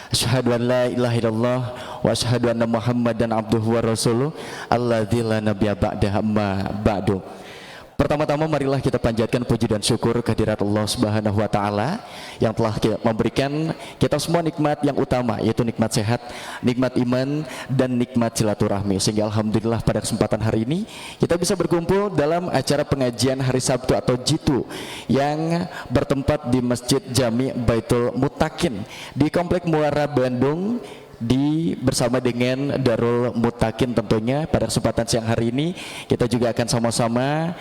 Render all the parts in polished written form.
Asyhadu an la ilaha illallah wa asyhadu anna Muhammadan abduhu wa rasuluh alladzi la nabiyya ba'dahu amma ba'du. Pertama-tama marilah kita panjatkan puji dan syukur kehadirat Allah Subhanahu wa taala yang telah memberikan kita semua nikmat yang utama, yaitu nikmat sehat, nikmat iman, dan nikmat silaturahmi. Sehingga alhamdulillah pada kesempatan hari ini kita bisa berkumpul dalam acara pengajian hari Sabtu atau Jitu yang bertempat di Masjid Jami Baitul Mutakin di Komplek Muara Bandung, bersama dengan Darul Mutakin. Tentunya pada kesempatan siang hari ini kita juga akan sama-sama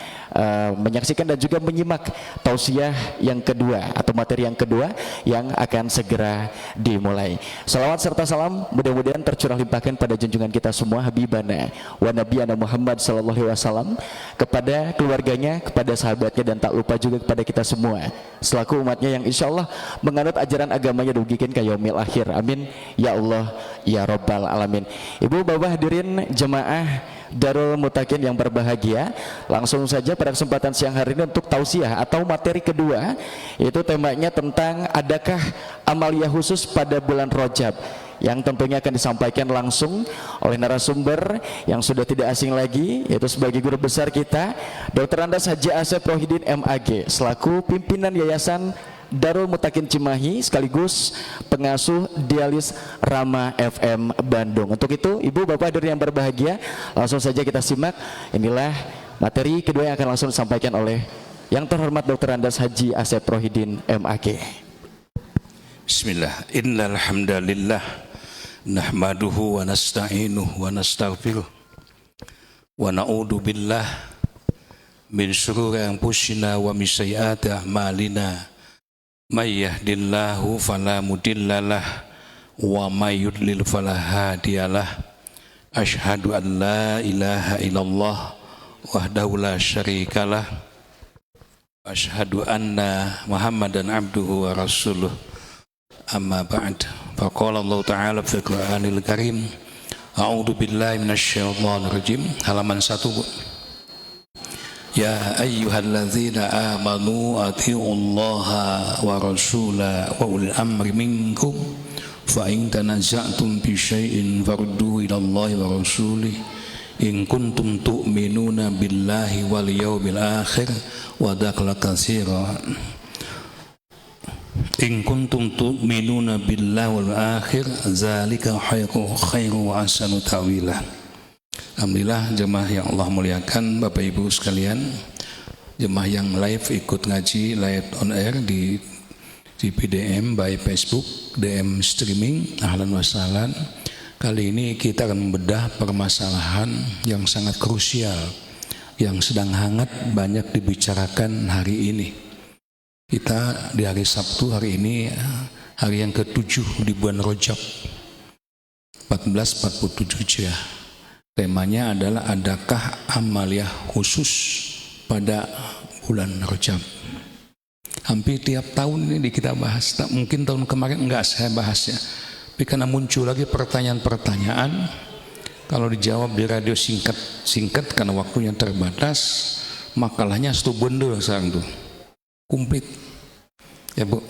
menyaksikan dan juga menyimak tausiah yang kedua atau materi yang kedua yang akan segera dimulai. Salawat serta salam mudah-mudahan tercurah limpahkan pada junjungan kita semua Habibana wa Nabiyana Muhammad sallallahu alaihi wasallam, kepada keluarganya, kepada sahabatnya, dan tak lupa juga kepada kita semua selaku umatnya yang insya Allah menganut ajaran agamanya dugikan ka yaumil akhir. Amin ya Allah ya Rabbal Alamin. Ibu bapak hadirin jemaah Darul Mutakin yang berbahagia, langsung saja pada kesempatan siang hari ini untuk tausiah atau materi kedua, yaitu temanya tentang adakah amalia khusus pada bulan Rajab, yang tentunya akan disampaikan langsung oleh narasumber yang sudah tidak asing lagi, yaitu sebagai guru besar kita Dr. Andes Haji Asep Rohidin MAG selaku pimpinan Yayasan Darul Mutakin Cimahi sekaligus pengasuh dialis Rama FM Bandung. Untuk itu ibu bapak hadirin yang berbahagia, langsung saja kita simak. Inilah materi kedua yang akan langsung disampaikan oleh yang terhormat Dr. Andes Haji Asep Rohidin MAG. Bismillah. Innal hamdalillah nahmaduhu wa nasta'inuhu wa nastaghfiruh wa na'udzu billah min syururi anfusina wa min sayyiati a'malina. May yahdihillahu fala mudhillalah wa may yudlil fala hadiyalah. Asyhadu an la ilaha illallah wahdahu la syarikalah. Asyhadu anna Muhammadan abduhu wa rasuluh. Amma ba'd. Faqala Allah Ta'ala fi Qur'anil Karim. A'udzu billahi minasyaitonir rajim. Halaman 1, Bu. Ya ayyuhalladzina amanu atiullaha wa rasula wa ulil amri minkum fa in tanaza'tum fi syai'in farudduhu ila Allahi wa rasulih in kuntum tu'minuna billahi wal yawmil akhir wa dzakara katsira. In kuntum tu'minuna billahi wal akhir zalika khairu wa ahsanu ta'wila. Alhamdulillah jemaah yang Allah muliakan, Bapak Ibu sekalian, jemaah yang live ikut ngaji live on air di PDM by Facebook, DM streaming, ahlan wa sahlan. Kali ini kita akan membedah permasalahan yang sangat krusial yang sedang hangat banyak dibicarakan hari ini. Kita di hari Sabtu hari ini, hari yang ke-7 di bulan Rajab 1447 Hijriah. Temanya adalah adakah amalia khusus pada bulan Rajab. Hampir tiap tahun ini kita bahas. Mungkin tahun kemarin enggak saya bahas ya. Tapi karena muncul lagi pertanyaan-pertanyaan, kalau dijawab di radio singkat karena waktunya terbatas, makalahnya satu bundel sekarang tuh. Komplit. Ya Bu.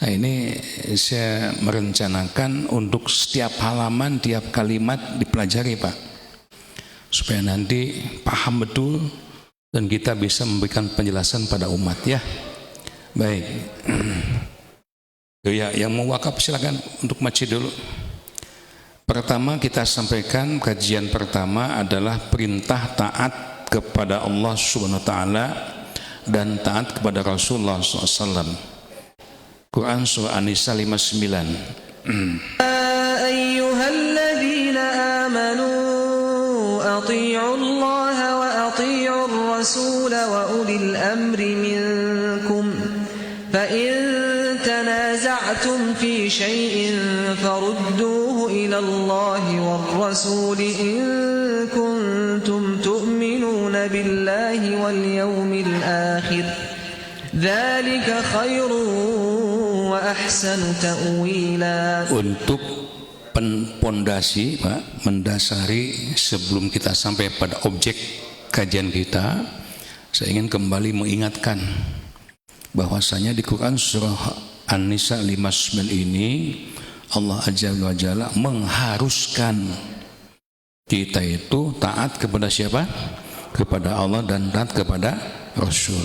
Nah ini saya merencanakan untuk setiap halaman, tiap kalimat dipelajari Pak, supaya nanti paham betul dan kita bisa memberikan penjelasan pada umat ya. Baik. Ya, yang mau wakaf silakan untuk maci dulu. Pertama kita sampaikan kajian pertama adalah perintah taat kepada Allah Subhanahu wa taala dan taat kepada Rasulullah SAW. Quran surah An-Nisa 59. Ayyuhalladzina amanu أطيعوا الله وأطيعوا الرسول وأولي الأمر منكم فإن تنازعتم في شيء فردوه إلى الله والرسول إن كنتم تؤمنون بالله واليوم الآخر ذلك خير وأحسن تأويلا. Untuk pondasi Pak, mendasari sebelum kita sampai pada objek kajian kita, Saya ingin kembali mengingatkan bahwasanya di Quran surah An-Nisa 59 ini Allah Azza wa Jalla mengharuskan kita itu taat kepada siapa? Kepada Allah dan taat kepada Rasul.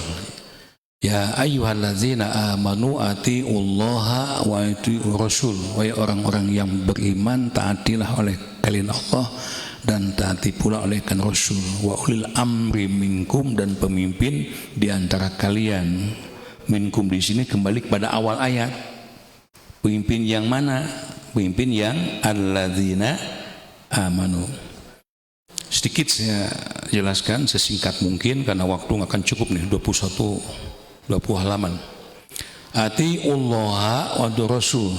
Ya ayyuhallazina amanu atiullaha wa atiur rasul. Wahai orang-orang yang beriman, taatilah oleh kalian Allah dan taati pula oleh kan Rasul. Wa ulil amri minkum, dan pemimpin di antara kalian. Minkum di sini kembali kepada awal ayat. Pemimpin yang mana? Pemimpin yang alladzina amanu. Sedikit saya jelaskan sesingkat mungkin karena waktu nggak akan cukup nih, 20 halaman. Atiullaha wa rasul.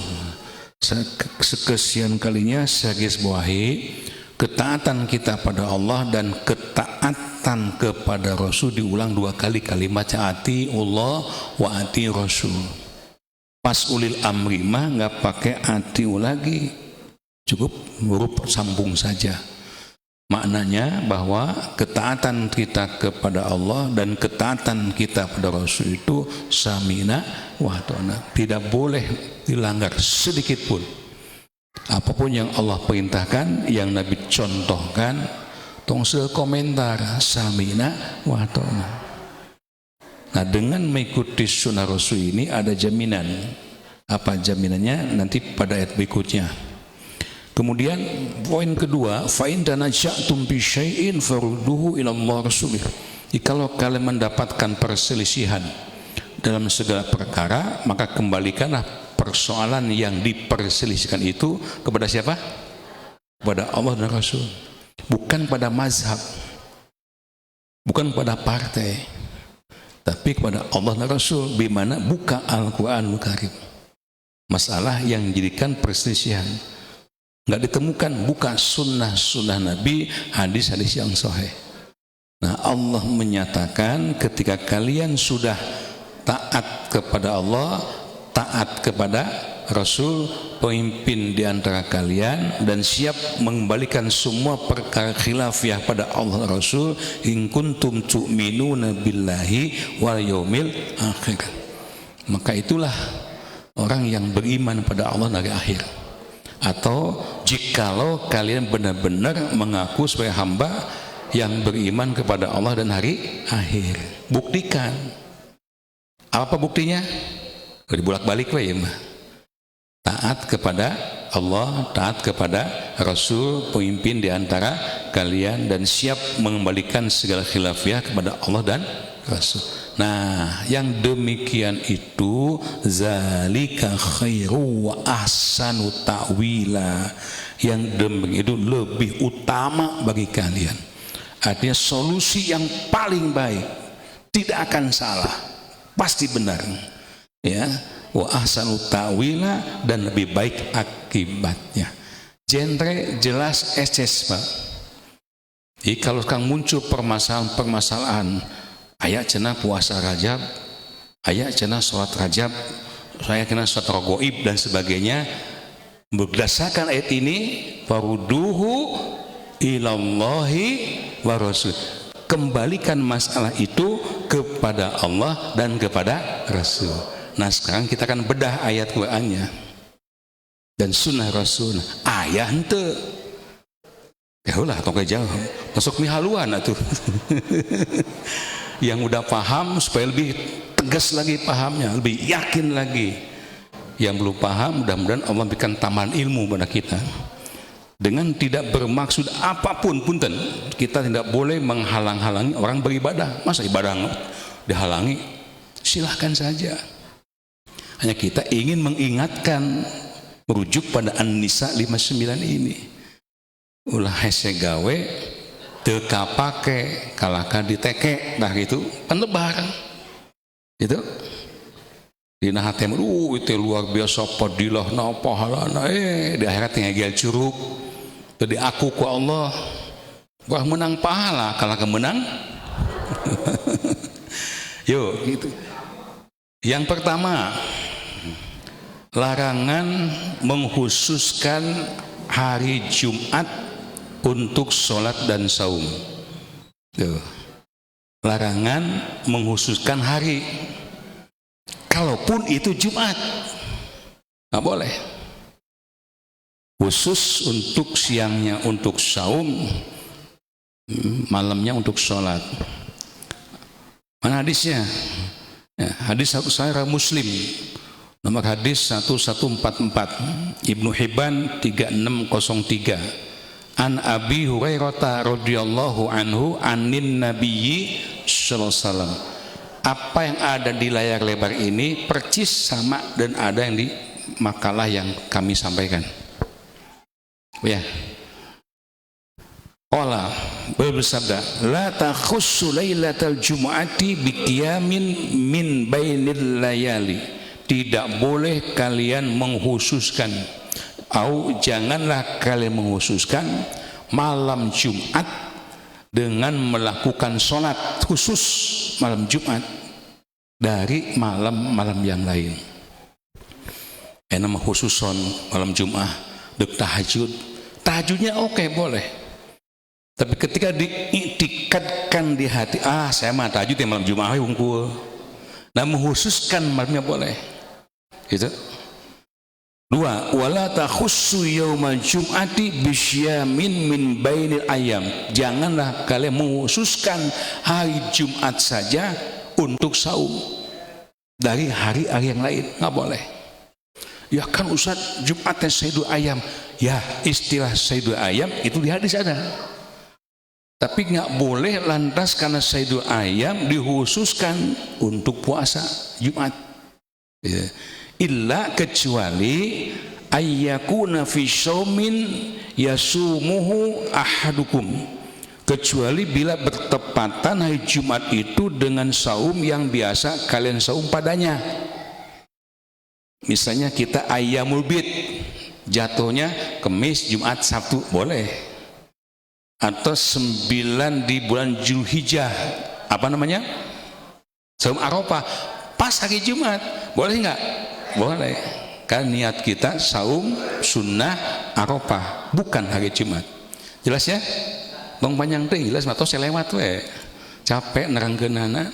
Sekian kalinya saya garis bawahi ketaatan kita pada Allah dan ketaatan kepada Rasul diulang 2 kali kalimatnya atiullah wa ati Rasul. Pas ulil amri mah nggak pakai atiu lagi, cukup huruf sambung saja. Maknanya bahwa ketaatan kita kepada Allah dan ketaatan kita pada Rasul itu samina wa ta'na, tidak boleh dilanggar sedikit pun. Apapun yang Allah perintahkan, yang Nabi contohkan, tong sekomentar samina wa ta'na. Nah, dengan mengikuti sunnah Rasul ini ada jaminan. Apa jaminannya? Nanti pada ayat berikutnya. Kemudian poin kedua, fa in tanaja'tum bi syai'in farudduhu ila Allah Rasulih. Jikalau kalian mendapatkan perselisihan dalam segala perkara, maka kembalikanlah persoalan yang diperselisihkan itu kepada siapa? Kepada Allah dan Rasul. Bukan pada mazhab, bukan pada partai, tapi kepada Allah dan Rasul. Bimana buka Al-Quranul Karim. Masalah yang menjadikan perselisihan nggak ditemukan, buka sunnah Nabi, hadis-hadis yang sahih. Nah, Allah menyatakan ketika kalian sudah taat kepada Allah, taat kepada Rasul, pemimpin di antara kalian, dan siap mengembalikan semua perkara khilafiyah pada Allah Rasul, in kuntum tu'minuna billahi wal yaumil akhir. Maka itulah orang yang beriman pada Allah dari akhir. Atau jikalau kalian benar-benar mengaku sebagai hamba yang beriman kepada Allah dan hari akhir, buktikan. Apa buktinya? Dibolak-balik ya, taat kepada Allah, taat kepada Rasul, pemimpin di antara kalian, dan siap mengembalikan segala khilafiyah kepada Allah dan Rasul. Nah, yang demikian itu zalika khairu wa ahsanu ta'wila. Yang demikian itu lebih utama bagi kalian. Artinya solusi yang paling baik, tidak akan salah, pasti benar. Ya, wa ahsanu ta'wila, dan lebih baik akibatnya. Genre jelas eces, Pak. Jadi kalau sekarang muncul permasalahan ayat cenah puasa Rajab, ayat cenah sholat Rajab, saya kena sholat rogoib dan sebagainya, berdasarkan ayat ini farudduhu ilallahi wa rasul, kembalikan masalah itu kepada Allah dan kepada Rasul. Nah, sekarang kita akan bedah ayat Qur'annya dan sunnah Rasul. Ayah ente ya ulah tong jauh masuk mi haluan atuh. Yang udah paham supaya lebih tegas lagi pahamnya, lebih yakin lagi. Yang belum paham, mudah-mudahan Allah berikan tambahan ilmu pada kita. Dengan tidak bermaksud apapun punten, kita tidak boleh menghalang-halangi orang beribadah. Masa ibadah dihalangi? Silahkan saja. Hanya kita ingin mengingatkan, merujuk pada An-Nisa 59 ini. Ulah hese gawe teka pake kalahkan diteke, nah gitu kan lebaran itu dina hatem itu luar biasa padilah na pahalana di akhirat tinggal curug tadi aku ku Allah wah menang pahala kalah kemenang. Yuk gitu. Yang pertama, larangan mengkhususkan hari Jumat untuk sholat dan saum. Tuh. larangan menghususkan hari. Kalaupun itu Jumat, nggak boleh. Khusus untuk siangnya untuk saum, malamnya untuk sholat. Mana hadisnya? Ya, hadis Sahih Muslim nomor hadis 1144, Ibnu Hibban 3603, an Abi Hurairah radhiyallahu anhu anin Nabiyyi sallallahu alaihi wasallam. Apa yang ada di layar lebar ini percis sama dan ada yang di makalah yang kami sampaikan. Ya. Allah bersabda, la takhussu lailatal jumu'ati biqiyamin min bainil layali. Tidak boleh kalian menghususkan, atau janganlah kalian menghususkan malam Jumat dengan melakukan sholat khusus malam Jumat dari malam-malam yang lain. Nama khususon malam Jumat, dek tahajudnya oke, boleh. Tapi ketika diiktikadkan di hati, saya mah tahajud ya malam Jumat unggul. Nah, mengkhususkan malamnya boleh. Gitu. 2, wala takhussu yaumal jum'ati bisyamin min bainil ayam. Janganlah kalian mengkhususkan hari Jumat saja untuk saum dari hari-hari yang lain, nggak boleh. Ya kan Ustaz, Jumatnya Sayyidul Ayam. Ya, istilah Sayyidul Ayam itu di hadis ada. Tapi nggak boleh lantas karena Sayyidul Ayam dikhususkan untuk puasa Jumat. Ya. Illa kecuali ayyakuna fi syaumin yasumuhu ahadukum, kecuali bila bertepatan hari Jumat itu dengan saum yang biasa kalian saum padanya. Misalnya kita ayyamul bid, jatuhnya Kamis, Jumat, Sabtu, boleh. Atau 9 di bulan Zulhijjah, apa namanya, saum Arafah, pas hari Jumat, boleh nggak? Boleh, kan niat kita saum sunnah Arafah, bukan hari Jumat. Jelas ya? Bang panjang teh jelas, atau saya lewat we. Capek nerangkeunana.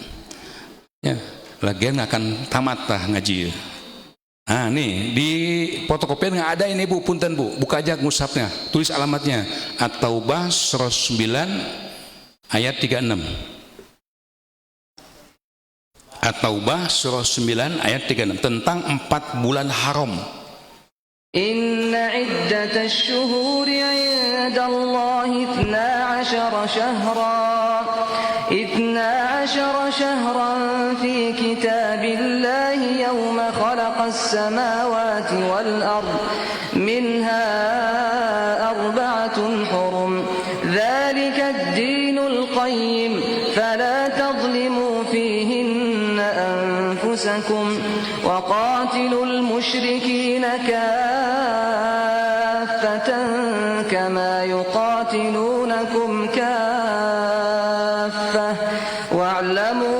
Ya, lagian akan tamat lah ngaji. Nah, nih di fotokopian nggak ada ini Bu, punten Bu. Buka aja mushafnya, tulis alamatnya. At-Taubah surah 9 ayat 36. At-Taubah surah 9 ayat 36 tentang 4 bulan haram. Inna iddatash shuhuri 'inda Allahi 12 shahran fi kitabillahi yawma khalaqas samawati wal ard minha arba'atun hurum dhalika ad-dinul qayyim fala tadhlimu fihinna anfusakum wa qatilul musyrikina kaffatan kama yuqatilunakum kaffah wa'lamu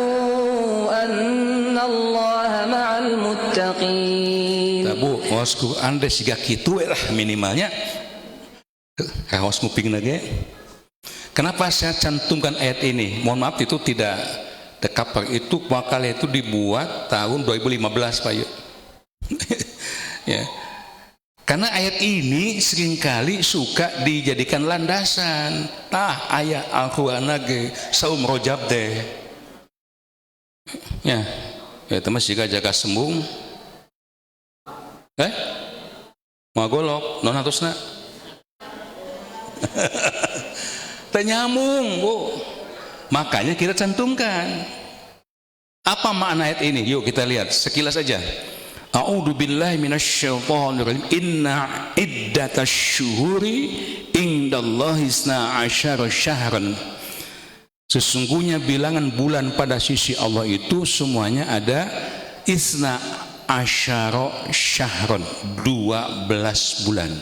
anna Allaha ma'al muttaqin. Bu, wasku anda siga kitu lah minimalnya. Kaos kuping lagi. Kenapa saya cantumkan ayat ini? Mohon maaf itu tidak dekapar, itu makalah itu dibuat tahun 2015 Pak Yu. Ya. Karena ayat ini seringkali suka dijadikan landasan. Ayat Al-Quran lagi saum rojab deh. Ya, teman jika jaga sembung. Mau golok, non atusna. Ternyambung Bu. Makanya kita cantumkan. Apa makna ayat ini? Yuk kita lihat sekilas saja. A'udzu billahi minasyaitonir rajim. Inna iddatash syuhuri indallahi 12 syahran. Sesungguhnya bilangan bulan pada sisi Allah itu semuanya ada 12 syahran, 12 bulan.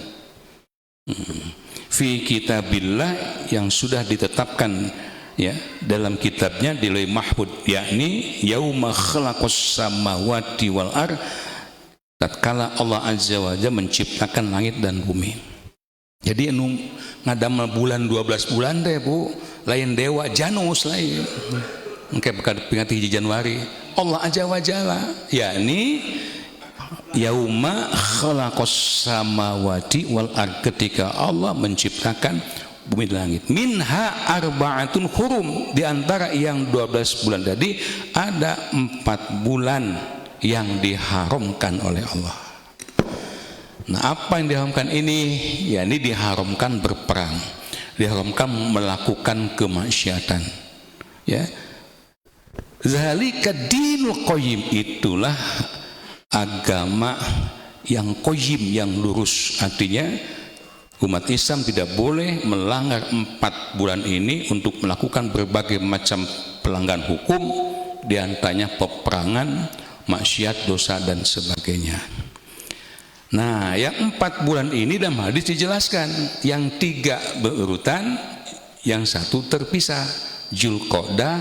Fi kitabillah, yang sudah ditetapkan ya dalam kitabnya di Lauh Mahfuz, yakni yauma khalaqas samawati wal ard, tatkala Allah Azza wa Jalla menciptakan langit dan bumi. Jadi ngadamel bulan 12 bulan teh Bu, lain dewa Janus lain. engke peringati hiji Januari Allah Azza wa Jalla yakni yauma khalaqas samawati wal ard, ketika Allah menciptakan bumi dan langit. Minha arba'atun hurum, di antara yang 12 bulan tadi ada 4 bulan yang diharamkan oleh Allah. Nah, apa yang diharamkan ini? Ya, ini diharamkan berperang, diharamkan melakukan kemaksiatan. Ya, zalika dinul qayyim, itulah agama yang qayyim, yang lurus. Artinya umat Islam tidak boleh melanggar 4 bulan ini untuk melakukan berbagai macam pelanggaran hukum, diantaranya peperangan, maksiat, dosa dan sebagainya. Nah, yang 4 bulan ini dalam hadis dijelaskan, yang 3 berurutan, yang 1 terpisah, Zulqa'dah,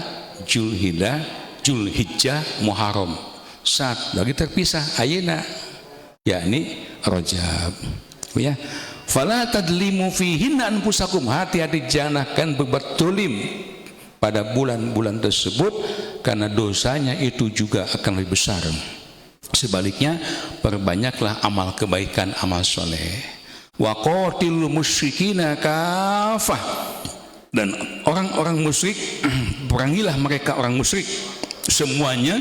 Zulhijjah, Muharram. 1 lagi terpisah, ayeuna, yakni Rajab. Ya, fala tadlimu fihinna anfusakum, hati-hati jangan berbuat zalim pada bulan-bulan tersebut, karena dosanya itu juga akan lebih besar. Sebaliknya, perbanyaklah amal kebaikan, amal soleh. Wa qatilul musyrikina kafah, dan orang-orang musyrik perangilah mereka orang musyrik semuanya,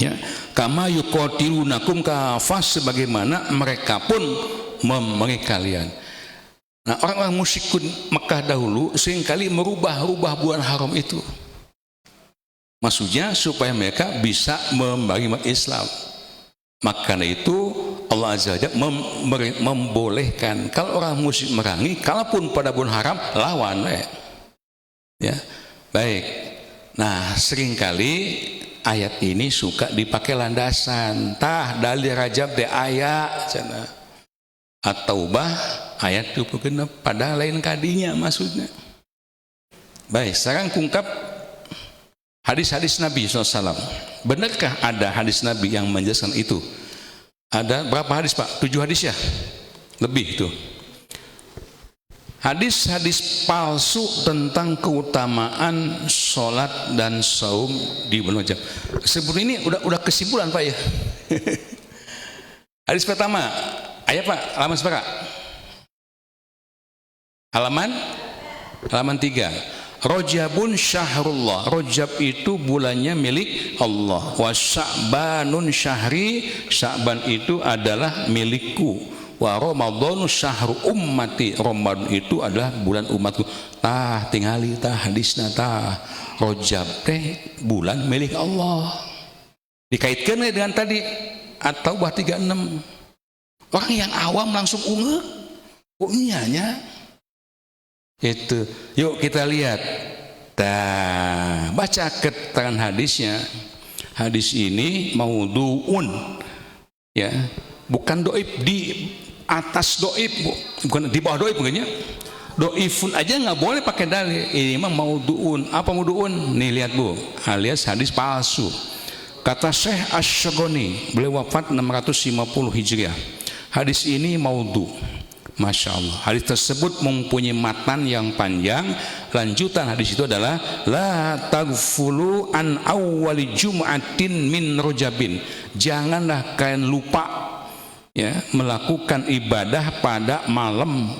ya, kama yuqatilunakum kafah, sebagaimana mereka pun memerangi kalian. Nah, orang-orang musyrikun Mekah dahulu seringkali merubah-rubah bulan haram itu. Maksudnya supaya mereka bisa memerangi umat Islam. Maka itu Allah Azza wa Jalla membolehkan kalau orang musyrik merangi, kalaupun pada bulan haram, lawan. Ya, baik. Nah, seringkali ayat ini suka dipakai landasan. Tah dalil Rajab de ayat cenah. At-Taubah ayat 26, padahal lain kadinya maksudnya. Baik, sekarang kungkap hadis-hadis Nabi SAW. Benarkah ada hadis Nabi yang menjelaskan itu? Ada berapa hadis, Pak? 7 hadis ya? Lebih itu. Hadis-hadis palsu tentang keutamaan sholat dan saum di bulan Rajab. Sebelum ini udah kesimpulan, Pak, ya. Hadis pertama, ayat Pak, halaman seberapa? Halaman 3. Rajabun syahrullah, Rajab itu bulannya milik Allah. Wa Sya'banun syahri, Sya'ban itu adalah milikku. Wa Ramadhanu syahru ummati, Ramadan itu adalah bulan umatku. Tah tingali tah hadisna tah, Rajab teh bulan milik Allah. Dikaitkan dengan tadi At-Taubah 36. Orang yang awam langsung unge, oh iyanya. Itu, yuk kita lihat. Baca keterangan hadisnya. Hadis ini maudhu'un, ya, bukan doib, di atas doib, bukan di bawah doib, bukannya doifun aja nggak boleh pakai dalil. Ini mah maudhu'un. Apa maudhu'un? Nih lihat Bu, alias hadis palsu. Kata Syekh Asy-Syaghani, beliau wafat 650 Hijriah. Hadis ini maudhu'. Masya Allah, hadis tersebut mempunyai matan yang panjang. Lanjutan hadis itu adalah la taghfulu an awwali jum'atin min rajabin, janganlah kalian lupa, ya, melakukan ibadah pada malam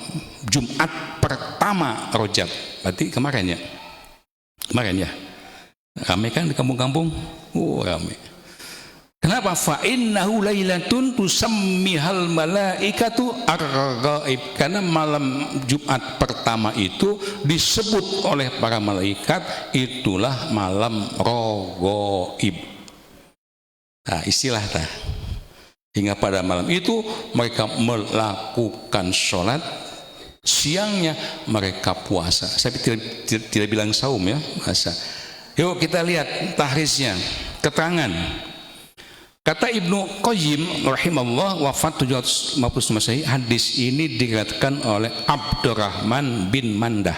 Jumat pertama Rajab. Berarti kemarin ya, ramai kan di kampung-kampung, ramai. Kenapa? Fa innahu lailatun tusammihal malaikatu ar-ghaib, karena malam Jumat pertama itu disebut oleh para malaikat itulah malam raghaib. Nah, istilah tah. Hingga pada malam itu mereka melakukan sholat, siangnya mereka puasa. Saya tidak bilang saum, ya, puasa. Yuk kita lihat tahrisnya, keterangan. Kata Ibnu Qayyim rahimahullah, wafat 750 Masehi, hadis ini diriwayatkan oleh Abdurrahman bin Mandah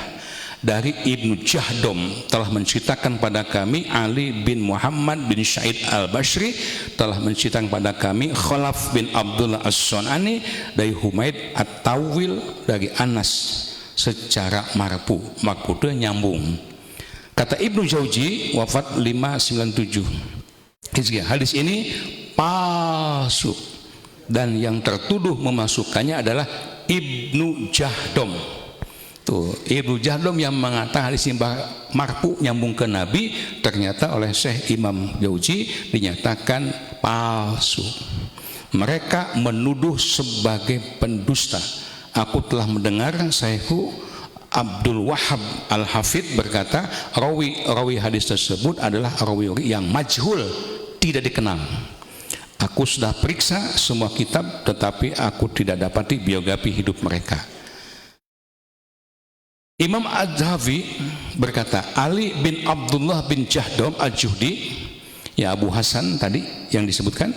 dari Ibnu Jahdom, telah menceritakan pada kami Ali bin Muhammad bin Sa'id al-Bashri, telah menceritakan pada kami Khalaf bin Abdullah as-Sunani dari Humaid at-Tawil dari Anas secara marfu itu nyambung. Kata Ibnu Jauzi, wafat 597 Hijriah, hadis ini palsu dan yang tertuduh memasukkannya adalah Ibnu Jahdom. Tuh, Ibnu Jahdom yang mengatakan hadis ini marfu nyambung ke Nabi, ternyata oleh Syekh Imam Jauzi dinyatakan palsu. Mereka menuduh sebagai pendusta. Aku telah mendengar Syekhu Abdul Wahab Al-Hafidh berkata, rawi hadis tersebut adalah rawi yang majhul, tidak dikenal. Aku sudah periksa semua kitab, tetapi aku tidak dapati biografi hidup mereka. Imam Az-Zahabi berkata, Ali bin Abdullah bin Jahdom Al-Juhdi, ya Abu Hasan tadi yang disebutkan,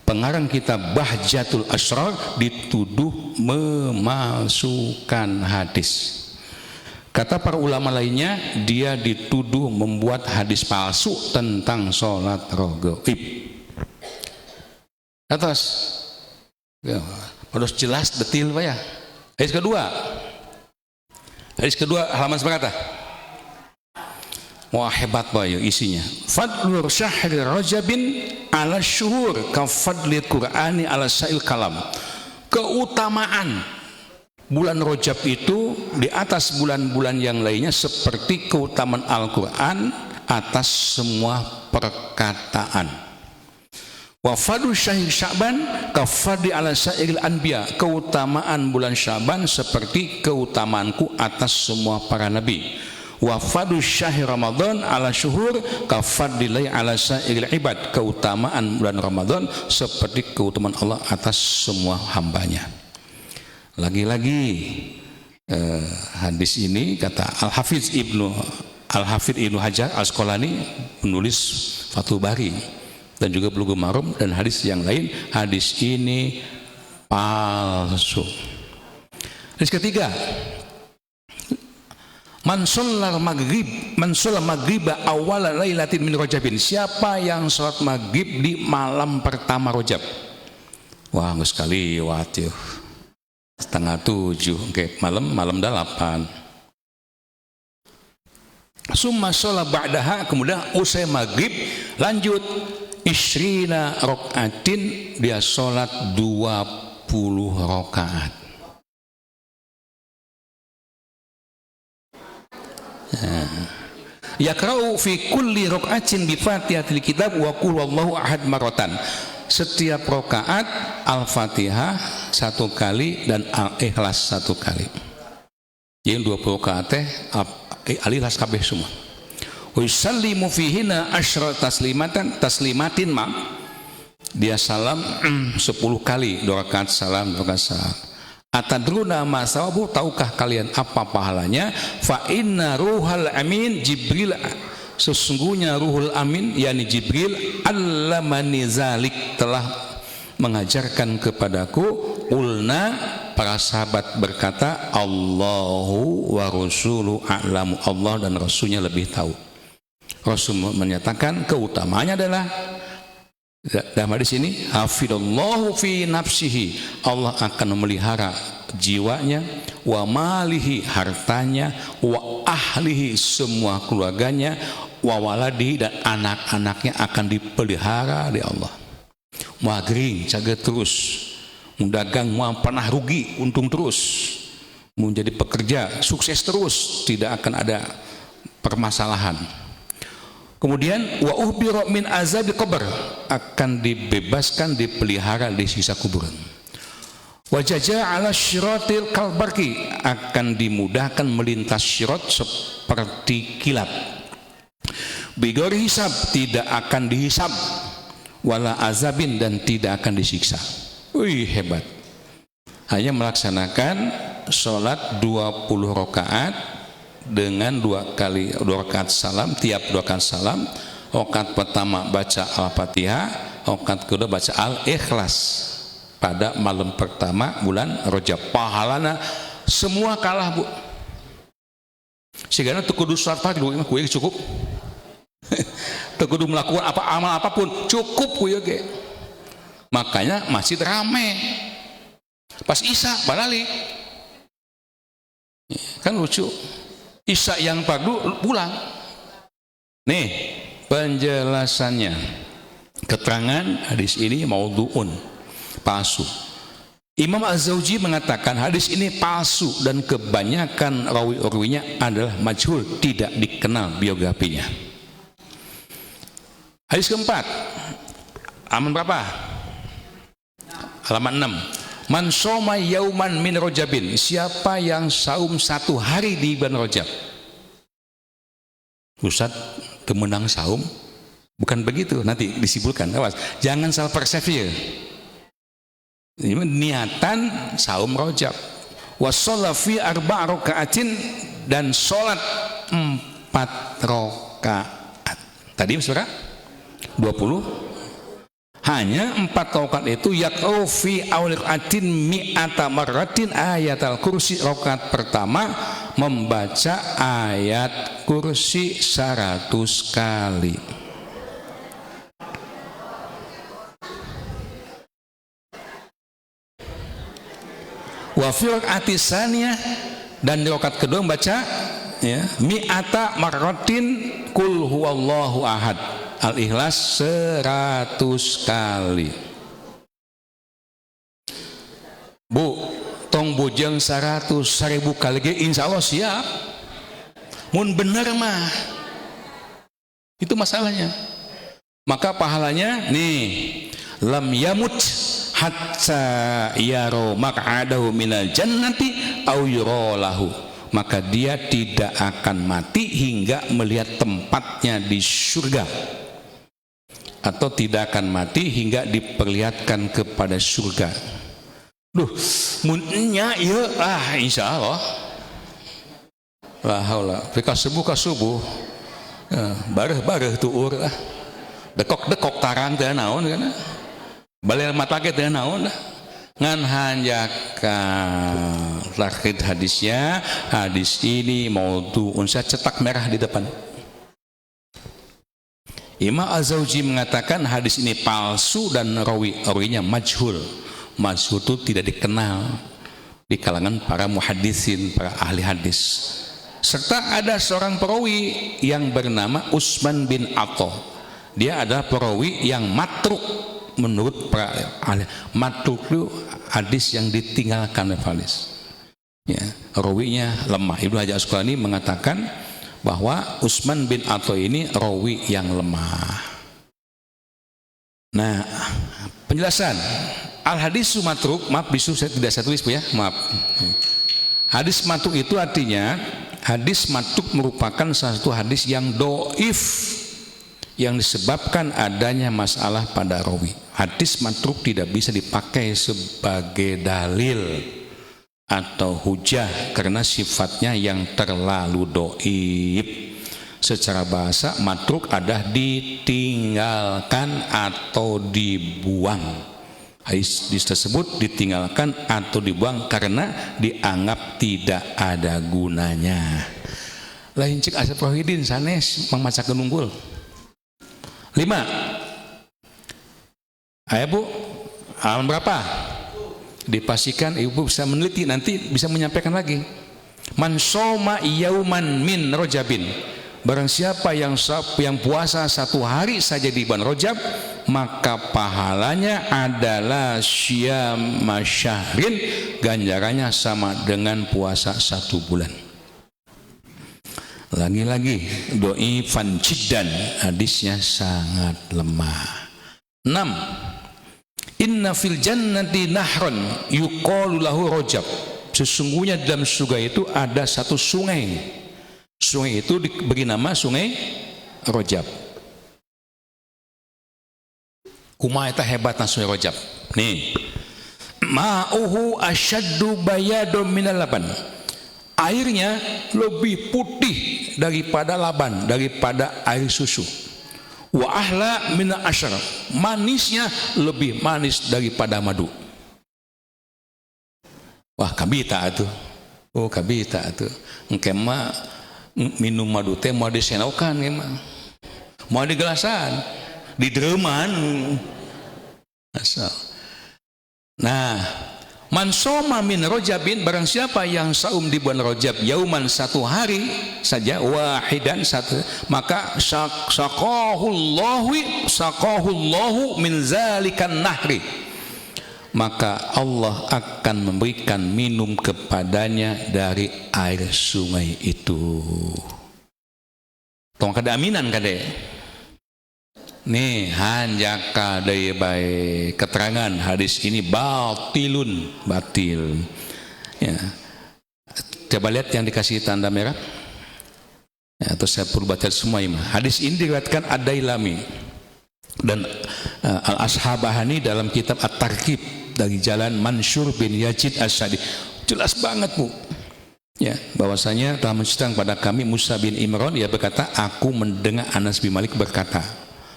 pengarang kitab Bahjatul Asrar, dituduh memalsukan hadis. Kata para ulama lainnya, dia dituduh membuat hadis palsu tentang sholat raghaib. Atas, ya, harus jelas detil Pak ya. Hadis kedua halaman seberapa? Wah hebat Pak ya isinya. Fadlur syahri rajabin ala syuhur kafadli Qur'ani ala sa'il kalam. Keutamaan bulan Rajab itu di atas bulan-bulan yang lainnya seperti keutamaan Al-Quran atas semua perkataan. Wa fadlu syahr Sya'ban kafadli ala sa'iril anbiya. Keutamaan bulan Sya'ban seperti keutamaanku atas semua para nabi. Wa fadlu syahr Ramadan ala syuhur kafadli ala sa'iril ibad. Keutamaan bulan Ramadan seperti keutamaan Allah atas semua hambanya. Lagi-lagi hadis ini kata Al-Hafidh Ibnu Hajar Al-Asqalani, penulis Fathul Bari dan juga Bulughul Maram dan hadis yang lain, hadis ini palsu. Hadis ketiga, man shallal maghriba awwala lailatin min Rajabin. Siapa yang salat maghrib di malam pertama Rajab? Wah, nggak sekali wati. 6:30, oke, malam 8. Summa sholat ba'daha, kemudian usai maghrib lanjut isrina rokaatin, dia sholat 20 rakaat. Yaqra'u fi kulli raka'atin bi Fatihatil kitab wa qul wallahu ahad maratan. Setiap rakaat Al-Fatihah 1 kali dan Al-Ikhlas 1 kali. Yang 20 rakaat teh Al-Ikhlas kabeh semua. Wa yusallimu fihina asyra taslimatin ma. Dia salam 10 kali, 2 rakaat salam, 2 rakaat salam. Atadruna ma sawabu, tahukah kalian apa pahalanya? Fa inna ruhal amin Jibril, sesungguhnya Ruhul Amin yakni Jibril, allamani zalik, telah mengajarkan kepadaku. Ulna, para sahabat berkata, Allahu wa rasuluhu a'lamu, Allah dan Rasulnya lebih tahu. Rasul menyatakan keutamaannya adalah dalam hadis ini, hafidallahu fi nafsihi, Allah akan memelihara jiwanya, wa malihi, hartanya, wa ahlihi, semua keluarganya, wa waladihi, dan anak-anaknya akan dipelihara oleh Allah. Mau gering, jaga terus, mau dagang, mau pernah rugi, untung terus, mau jadi pekerja, sukses terus, tidak akan ada permasalahan. Kemudian wa uhbira min azabi qabr, akan dibebaskan, dipelihara di siksa kuburan. Wa jaja ala syiratil kalbarki, akan dimudahkan melintas syirat seperti kilat. Bigori hisab, tidak akan dihisab. Wala azabin, dan tidak akan disiksa. Wih, hebat. Hanya melaksanakan sholat 20 rakaat dengan 2 rakaat salam. Tiap 2 rakaat salam, rakaat pertama baca Al-Fatihah, rakaat kedua baca Al-Ikhlas pada malam pertama bulan Rajab. Pahalana semua kalah, Bu. Sehingga kudu sholat Fatihah kuwi cukup. Kudu melakukan amal apapun cukup kuwi ge. Makanya masjid rame. Pas Isya balik. Kan lucu. Isya yang fardu pulang. Nih penjelasannya. Keterangan hadis ini maudhu'un, palsu. Imam Az-Zawji mengatakan hadis ini palsu dan kebanyakan rawi-rawinya adalah majhul, tidak dikenal biografinya. Hadis keempat, halaman berapa? Halaman 6. Man shoma yauman min Rajabin, siapa yang saum 1 hari di bulan Rajab. Ustaz, kemenang saum? Bukan begitu, nanti disebutkan. Awas, jangan salah persepsi ya. Ini niatan saum Rajab. Wa shalla fi 4 rakaatin, dan salat 4 rakaat. Tadi berapa? 20. Hanya 4 rakaat itu yaqra'u fi awwal rakaatin mi'ata marratin ayatal kursi. Rakaat pertama membaca ayat kursi 100 kali. Wa fi rakaati tsaniyah, dan di rakaat kedua membaca ya mi'ata marratin qul huwallahu ahad, Al-Ikhlas 100 kali. Bu, tong bujang 100.000 kali ge insyaallah siap. Mun bener mah itu masalahnya. Maka pahalanya nih, lam yamut hatta yaro maq'adahu minal jannati au yuralahu, maka dia tidak akan mati hingga melihat tempatnya di surga, atau tidak akan mati hingga diperlihatkan kepada surga. Duh, munnya ieu insyaallah. La haula, ka subuh bareh-bareh tuur dekok-dekok tarang teh naon kana. Balik mata kita naon ngan hanjakan lakit hadisnya. Hadis ini maudhu'un, saya cetak merah di depan. Imam Az-Zawji mengatakan hadis ini palsu dan rawinya majhul. Majhul itu tidak dikenal di kalangan para muhaddisin, para ahli hadis. Serta ada seorang perawi yang bernama Utsman bin Atha. Dia adalah perawi yang matruk. Menurut para ahli, matruk itu hadis yang ditinggalkan oleh hadis. Ya, rawinya lemah. Ibnu Hajar Asqalani mengatakan bahwa Utsman bin Atha ini rawi yang lemah. Nah, penjelasan al-hadis matruk, maaf bisu saya tidak saya tulis ya, maaf. Hadis matruk itu artinya hadis matruk merupakan satu hadis yang dhaif, yang disebabkan adanya masalah pada rawi. Hadis matruk tidak bisa dipakai sebagai dalil atau hujah karena sifatnya yang terlalu dhaif. Secara bahasa matruk adalah ditinggalkan atau dibuang. Hadis tersebut ditinggalkan atau dibuang karena dianggap tidak ada gunanya. Lain cek Asep Rohidin sanes mangmacakeun unggul. 5. Ayo Bu, halaman berapa? Dipastikan Ibu bisa meneliti, nanti bisa menyampaikan lagi. Man shoma yauman min Rajabin, barang siapa yang puasa 1 hari saja di bulan Rajab, maka pahalanya adalah syiyam syahrin, ganjarannya sama dengan puasa 1 bulan. Lagi-lagi dhaifan jiddan, hadisnya sangat lemah. 6. Inna fil jannati nahran yuqalu lahu Rajab. Sesungguhnya dalam surga itu ada satu sungai. Sungai itu diberi nama Sungai Rajab. Kumaha eta hebatna Sungai Rajab? Nih. Ma'uhu asyaddu bayadun minal laban. Airnya lebih putih daripada laban, daripada air susu. Wa ahla min asyar, manisnya lebih manis daripada madu. Wah, kabita atuh. Oh, kabita atuh. Engke mah minum madu teh mau disenokan ge mah. Mau di gelasan, di dreuman. Asal. Nah, Man soma min rojabin, barang siapa yang saum di bulan Rajab yauman, satu hari saja, wahidan, satu, maka saqahullahu min zalikan nahri, maka Allah akan memberikan minum kepadanya dari air sungai itu. Tong kada aminan kade. Nih hanjaka dari baik keterangan hadis ini batil. Ya. Coba lihat yang dikasih tanda merah. Ya, atau saya perlu baca semua ini. Hadis ini diriwayatkan Ad-Dailami dan Al-Ashabahani dalam kitab At-Tarkib dari jalan Mansur bin Yazid As-Sadi. Jelas banget, Bu. Ya, bahwasanya telah menceritakan pada kami Musa bin Imran, ia berkata, aku mendengar Anas bin Malik berkata,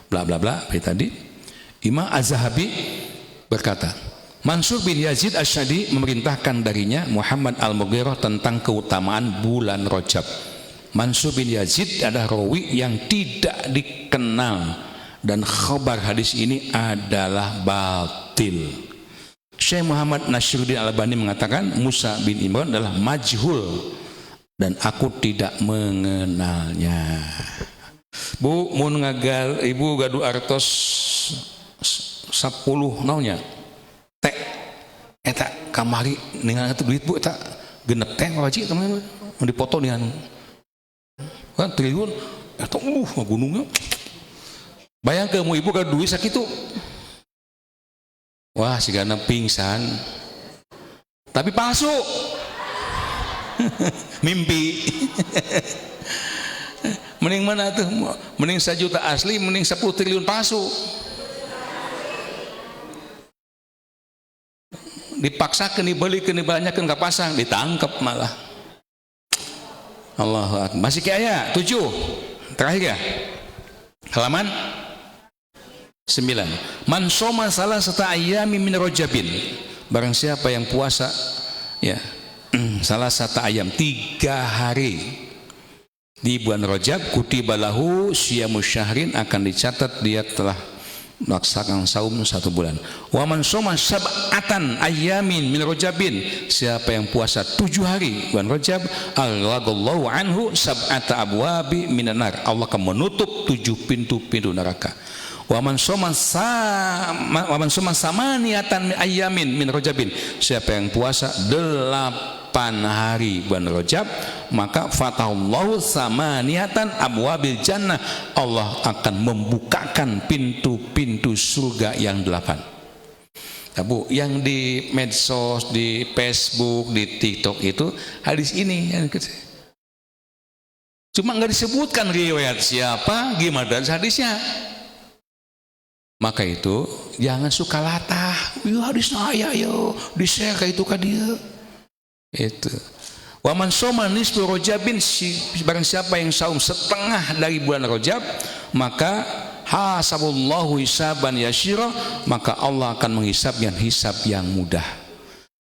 bla bla bla, tadi Imam Az-Zahabi berkata, Mansur bin Yazid As-Sadi memerintahkan darinya Muhammad Al-Mughirah tentang keutamaan bulan Rajab. Mansur bin Yazid adalah rawi yang tidak dikenal dan khabar hadis ini adalah batil. Syekh Muhammad Nasruddin Al-Albani mengatakan Musa bin Imran adalah majhul dan aku tidak mengenalnya. Bu, mun ngagal ibu gaduh artos 10 naonnya teh eta kamari ningan atuh duit Bu, eta genep teh wajib teman mun dipoto dengan kan triliun eta gunungnya. Bayangkeun mu ibu gaduh duit sakitu, wah sigana pingsan tapi palsu. Mimpi. Mending mana tuh? Mending 1 juta asli, mending 10 triliun palsu. Dipaksakan, dibelikan, dibanyakan, nggak pasang, ditangkap malah. Allahu Akbar. Masih kayak 7 terakhir ya, halaman 9. Man soma salah sata ayami min rajabin, barang siapa yang puasa ya salah sata ayam 3 hari di bulan Rajab, kutiba lahu siyamu syahrin, akan dicatat dia telah melaksanakan saum 1 bulan. Wa man shoma sab'atan ayyamin min Rajabin, siapa yang puasa 7 hari bulan Rajab, aghlaqallahu anhu sab'ata abwabi minan nar, Allah akan menutup 7 pintu-pintu neraka. Wa man shoma samaniyatan ayyamin min Rajabin, siapa yang puasa 8 hari bulan Rajab, maka fatahullahu samaniyatan abwabil jannah, Allah akan membukakan pintu-pintu surga yang 8. Nah, Bu, yang di medsos, di Facebook, di TikTok itu hadis ini yang cuma nggak disebutkan riwayat siapa, gimana dan hadisnya. Maka itu jangan suka latah, yo hadis aya yo di-share kayak itu ka dia. Itu. Wa man shoma nisfu Rajabin, barang siapa yang saum setengah dari bulan Rajab, maka hasabullahu hisaban yasira, maka Allah akan menghisabnya hisab yang mudah.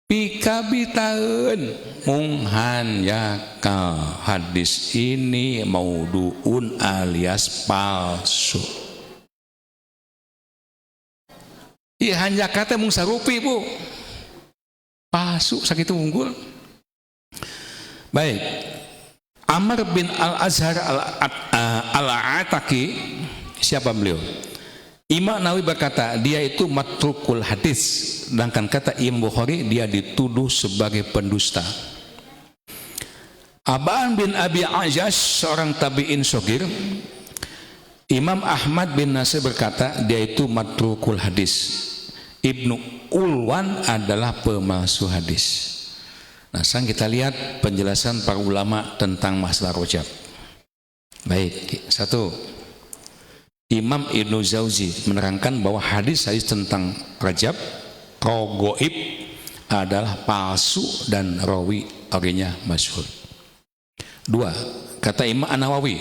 Pikabitaeun munghan yakal, hadis ini mauduun alias palsu. Iya hanya kata mung sarupi Bu, palsu sakitu unggul. Baik, Amr bin Al-Azhar Al-Ataki, siapa beliau? Imam Nawawi berkata dia itu matrukul hadis, sedangkan kata Imam Bukhari dia dituduh sebagai pendusta. Aban bin Abi Ajash, seorang tabi'in shogir, Imam Ahmad bin Nasir berkata dia itu matrukul hadis. Ibnu Ulwan adalah pemalsu hadis. Nah, sekarang kita lihat penjelasan para ulama tentang masalah Rajab. Baik, 1. Imam Ibnu Jauzi menerangkan bahwa hadis-hadis tentang Rajab, rogoib, adalah palsu dan rawi orinya masyhur. 2. Kata Imam An-Nawawi,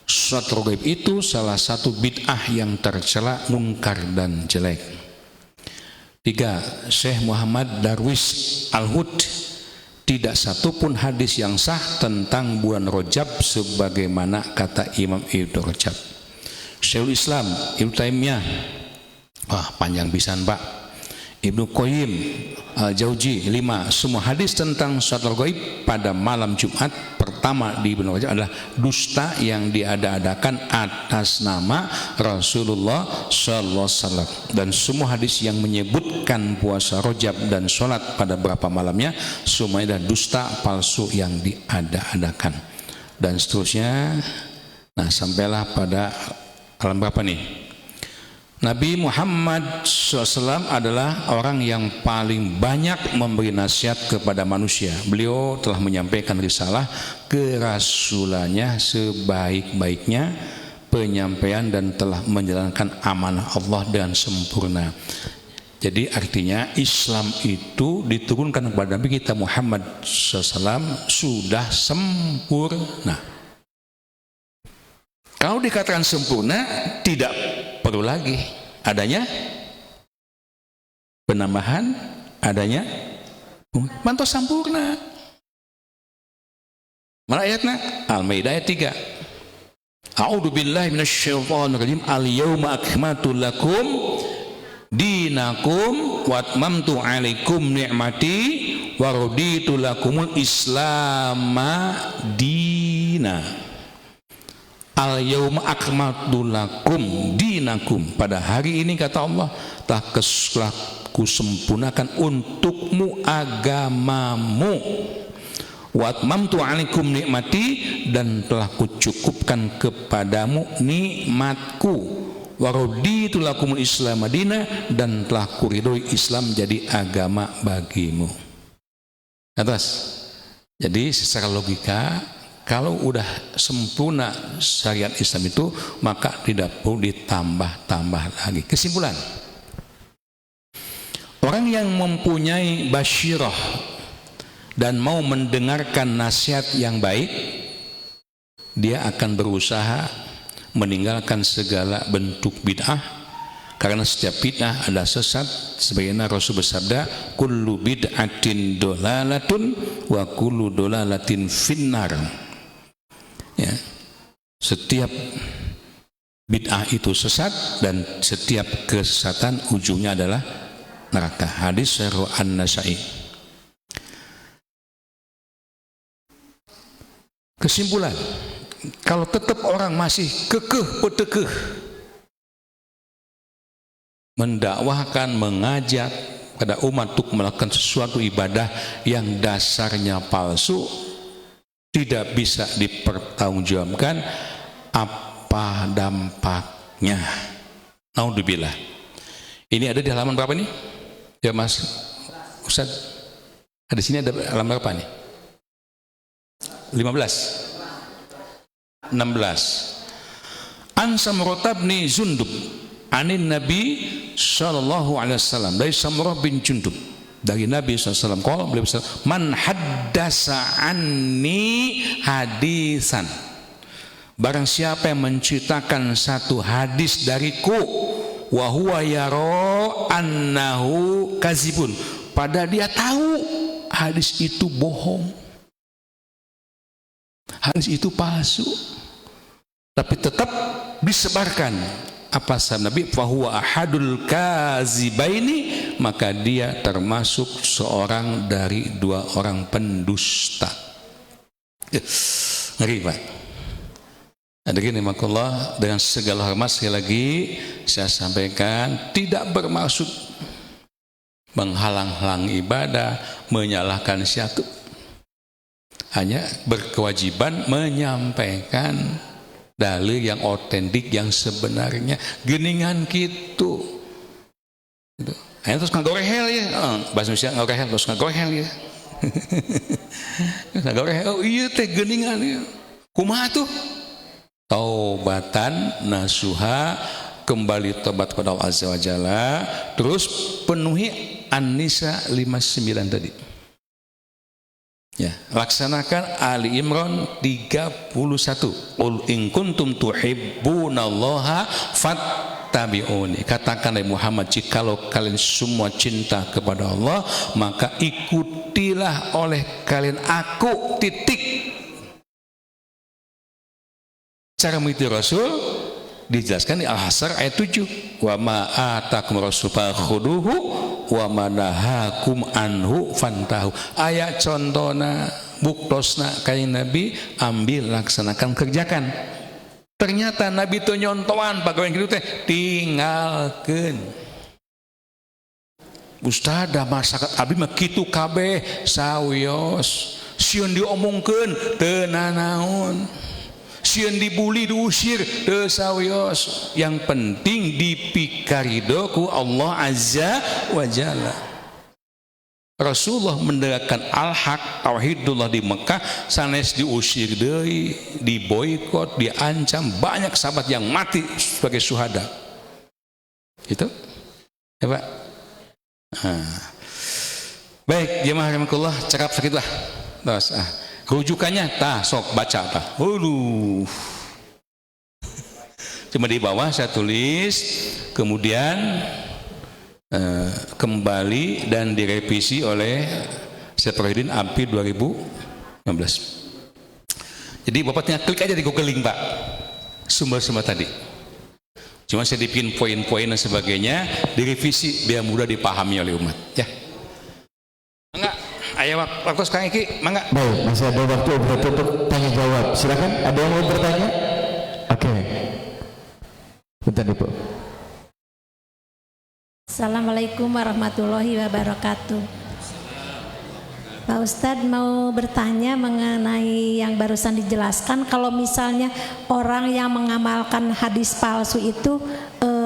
suatu rogoib itu salah satu bid'ah yang tercela, munkar dan jelek. 3. Syekh Muhammad Darwis Al-Hud, tidak satupun hadis yang sah tentang bulan Rajab sebagaimana kata Imam Ibnu Rajab. Syekhul Islam Ibnu Taimiyah, wah panjang pisan Pak. Ibnu Qayyim Al-Jauzi 5. Semua hadis tentang salatul ghaib pada malam Jumat pertama di bulan Rajab adalah dusta yang diada-adakan atas nama Rasulullah sallallahu alaihi wasallam. Dan semua hadis yang menyebutkan puasa Rajab dan salat pada berapa malamnya semuanya adalah dusta palsu yang diada-adakan. Dan seterusnya. Nah, sampailah pada alam berapa nih? Nabi Muhammad SAW adalah orang yang paling banyak memberi nasihat kepada manusia. Beliau telah menyampaikan risalah kerasulannya sebaik-baiknya penyampaian dan telah menjalankan amanah Allah dengan sempurna. Jadi artinya Islam itu diturunkan kepada Nabi kita Muhammad SAW sudah sempurna. Kalau dikatakan sempurna, tidak perlu lagi adanya penambahan, adanya mantos sempurna. Mana ayatnya? Al-Maidah ayat 3. A'udzu billahi minasyaitonir rajim. Al-yauma akmaltu lakum dinakum wa atmamtu 'alaikum ni'mati wa raditu lakumul Islama dina. Al-yauma akmaltu lakum dinakum. Pada hari ini kata Allah telah kusempurnakan untukmu agamamu. Wa atmamtu 'alaikum nikmati, dan telah kucukupkan kepadamu nikmatku. Wa raditu lakumul Islam madina, dan telah kuridhoi Islam jadi agama bagimu. Atas. Jadi secara logika, kalau udah sempurna syariat Islam itu, maka tidak perlu ditambah-tambah lagi. Kesimpulan, orang yang mempunyai basyirah dan mau mendengarkan nasihat yang baik, dia akan berusaha meninggalkan segala bentuk bid'ah, karena setiap bid'ah adalah sesat. Sebagaimana Rasul bersabda, kullu bid'atin dolalatun wa kullu dolalatin finnar. Ya, setiap bid'ah itu sesat dan setiap kesesatan ujungnya adalah neraka. Hadis riwayat An-Nasa'i. Kesimpulan, kalau tetap orang masih kekeh petekeh mendakwahkan, mengajak pada umat untuk melakukan sesuatu ibadah yang dasarnya palsu, tidak bisa dipertanggungjawabkan apa dampaknya. Naudzubillah. Ini ada di halaman berapa nih? Ya Mas Ustaz, ada sini ada halaman berapa nih? 15 16. An Samurah bin Jundub anin Nabi sallallahu alaihi wasallam, dari Samurah bin Jundub dari Nabi SAW, kalau beliau berkata, man haddasa anni hadisan, barang siapa yang menceritakan satu hadis dariku, wa huwa yara annahu kazibun, pada dia tahu hadis itu bohong, hadis itu palsu, tapi tetap disebarkan. Apa sabda Nabi, fahuwa ahadul kazibaini, maka dia termasuk seorang dari dua orang pendusta. Ngeri Pak. Hadirin rahimakumullah, dengan segala hormat sekali lagi saya sampaikan, tidak bermaksud menghalang-halang ibadah, menyalahkan siatu, hanya berkewajiban menyampaikan dalil yang otentik, yang sebenarnya geningan gitu. Terus ngagorehel ya, bahasa Indonesia ngagorehel, terus ngagorehel ya. Ngagorehel, oh iya teh geningan ya. Kumaha tuh? Taubatan nasuha, kembali tobat kepada Allah Azza wa Jalla, terus penuhi An-Nisa 59 tadi. Ya, laksanakan Ali Imran 31. Qul in kuntum tuhibbunallaha fattabi'uni. Katakan Muhammad, jikalau kalian semua cinta kepada Allah, maka ikutilah oleh kalian aku, titik. Cara mengikuti Rasul dijelaskan di Al-Hasr ayat 7. Wa ma atakum rasul fakhuduhu wa manahakum anhu fantahu. Aya contona buktosna kain Nabi, ambil laksanakan kerjakan. Ternyata Nabi teu nyontoan pagawean kitu teh tinggalkeun. Ustaz da masyarakat abdi mah kitu kabeh sawios. Sieun diomongkeun teu nanaon. Sieun dibuli diusir teu sawios. Yang penting dipikarido ku Allah Azza wa Jalla. Rasulullah mendekatkan al-haq tauhidullah di Mekah sanes diusir deui, diboikot, diancam, banyak sahabat yang mati sebagai syuhada. Itu ya Pak. Baik, jemaah rahimakumullah, cakap sakitlah. Terus rujukannya tah sok baca tah. Cuma di bawah saya tulis, kemudian kembali dan direvisi oleh Syekh Rohidin API 2016. Jadi Bapak tinggal klik aja di Google link Pak, sumber-sumber tadi. Cuma saya dibikin poin-poin dan sebagainya, direvisi biar mudah dipahami oleh umat. Ya. Enggak, ayo waktu sekarang iki, mangga. Baik, masih ada waktu berarti untuk tanya jawab. Silakan, ada yang mau bertanya? Oke. Bentar Ibu. Assalamualaikum warahmatullahi wabarakatuh. Pak Ustadz mau bertanya mengenai yang barusan dijelaskan, kalau misalnya orang yang mengamalkan hadis palsu itu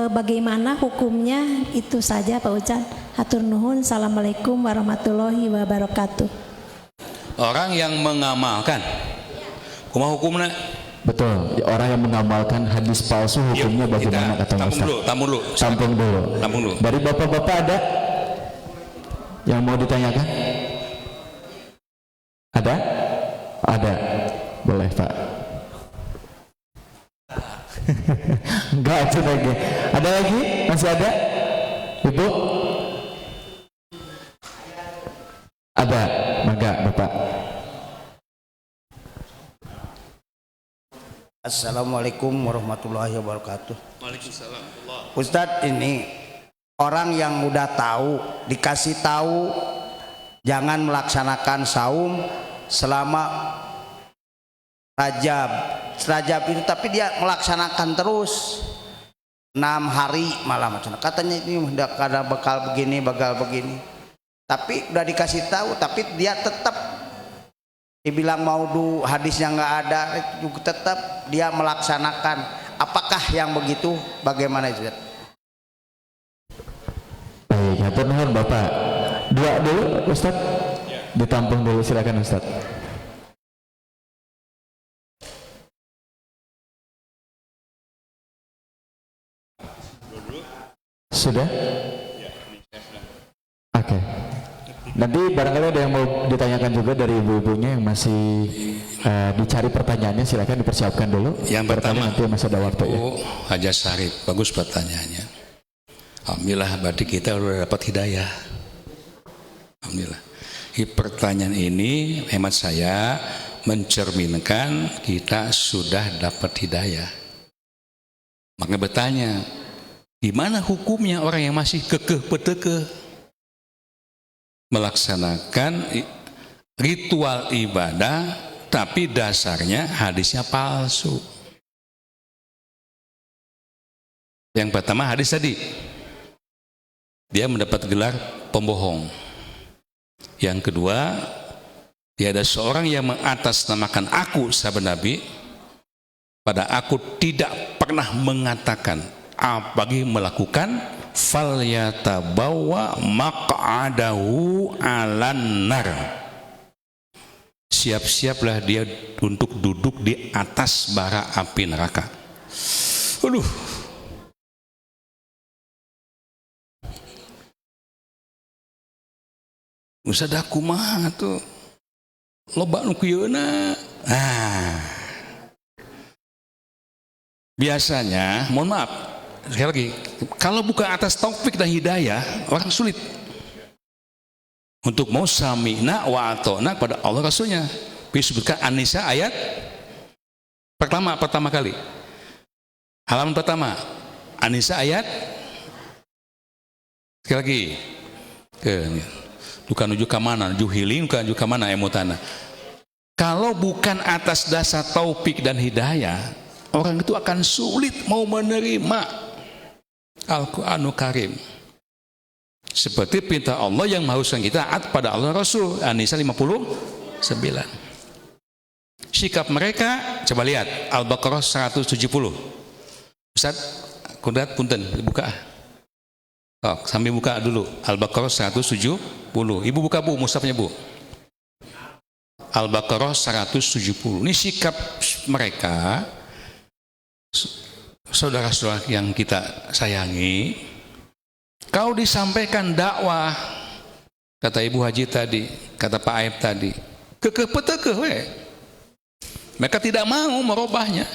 bagaimana hukumnya? Itu saja Pak Ustadz. Hatur nuhun. Assalamualaikum warahmatullahi wabarakatuh. Orang yang mengamalkan, kumaha hukumna? Betul, orang yang mengamalkan hadis palsu hukumnya bagaimana kata Ustaz? Tampung dulu. Dari bapak-bapak ada yang mau ditanyakan? Ada? Ada. Boleh Pak. Enggak ada lagi. Ada lagi? Masih ada? Ibu? Ada. Mangga Bapak. Assalamualaikum warahmatullahi wabarakatuh. Waalaikumsalam. Ustadz, ini orang yang udah tahu, dikasih tahu jangan melaksanakan saum selama Rajab itu, tapi dia melaksanakan terus 6 hari malah macam katanya ini udah ada bakal begini, tapi udah dikasih tahu, tapi dia tetap dibilang maudhu, hadisnya nggak ada, juga tetap dia melaksanakan. Apakah yang begitu? Bagaimana itu? Baik, hatur nuhun Bapak. Dua dulu Ustaz. Ditampung dulu, silakan Ustaz. Sudah? Oke. Nanti barangkali ada yang mau ditanyakan juga dari ibu-ibunya yang masih dicari pertanyaannya, silakan dipersiapkan dulu. Yang pertama, nanti masih ada waktu ya. Haja Sarif, bagus pertanyaannya. Alhamdulillah, berarti kita sudah dapat hidayah. Alhamdulillah. Pertanyaan ini hemat saya mencerminkan kita sudah dapat hidayah. Maka bertanya, gimana hukumnya orang yang masih kekeh peteke melaksanakan ritual ibadah tapi dasarnya hadisnya palsu? Yang pertama hadis tadi, dia mendapat gelar pembohong. Yang kedua, dia ada seorang yang mengatasnamakan aku sahabat Nabi, pada aku tidak pernah mengatakan apalagi melakukan, falyatabawa maq'adahu 'alan nar. Siap-siaplah dia untuk duduk di atas bara api neraka. Aduh. Ustaz kumaha tuh? Loba nu kieuna. Biasanya, mohon maaf, sekali lagi, kalau bukan atas taufik dan hidayah, orang sulit untuk mau sami'na wa ata'na pada Allah Rasulnya. Disebutkan An-Nisa ayat pertama kali, halaman pertama, An-Nisa ayat, sekali lagi, Bukan nuju ke mana, nuju hiling, bukan nuju ke mana emotana. Kalau bukan atas dasar taufik dan hidayah, orang itu akan sulit mau menerima Al-Quranul Karim. Seperti perintah Allah yang mengharuskan kita taat pada Allah Rasul. An-Nisa 59. Sikap mereka, coba lihat Al-Baqarah 170. Ustaz, Kudrat punten dibuka. Oh, sambil buka dulu Al-Baqarah 170. Ibu buka Bu, mushafnya Bu. Al-Baqarah 170. Ini sikap mereka, saudara-saudara yang kita sayangi. Kau disampaikan dakwah, kata Ibu Haji tadi, kata Pak Aib tadi, kekeh-petekeh we. Mereka tidak mau merubahnya.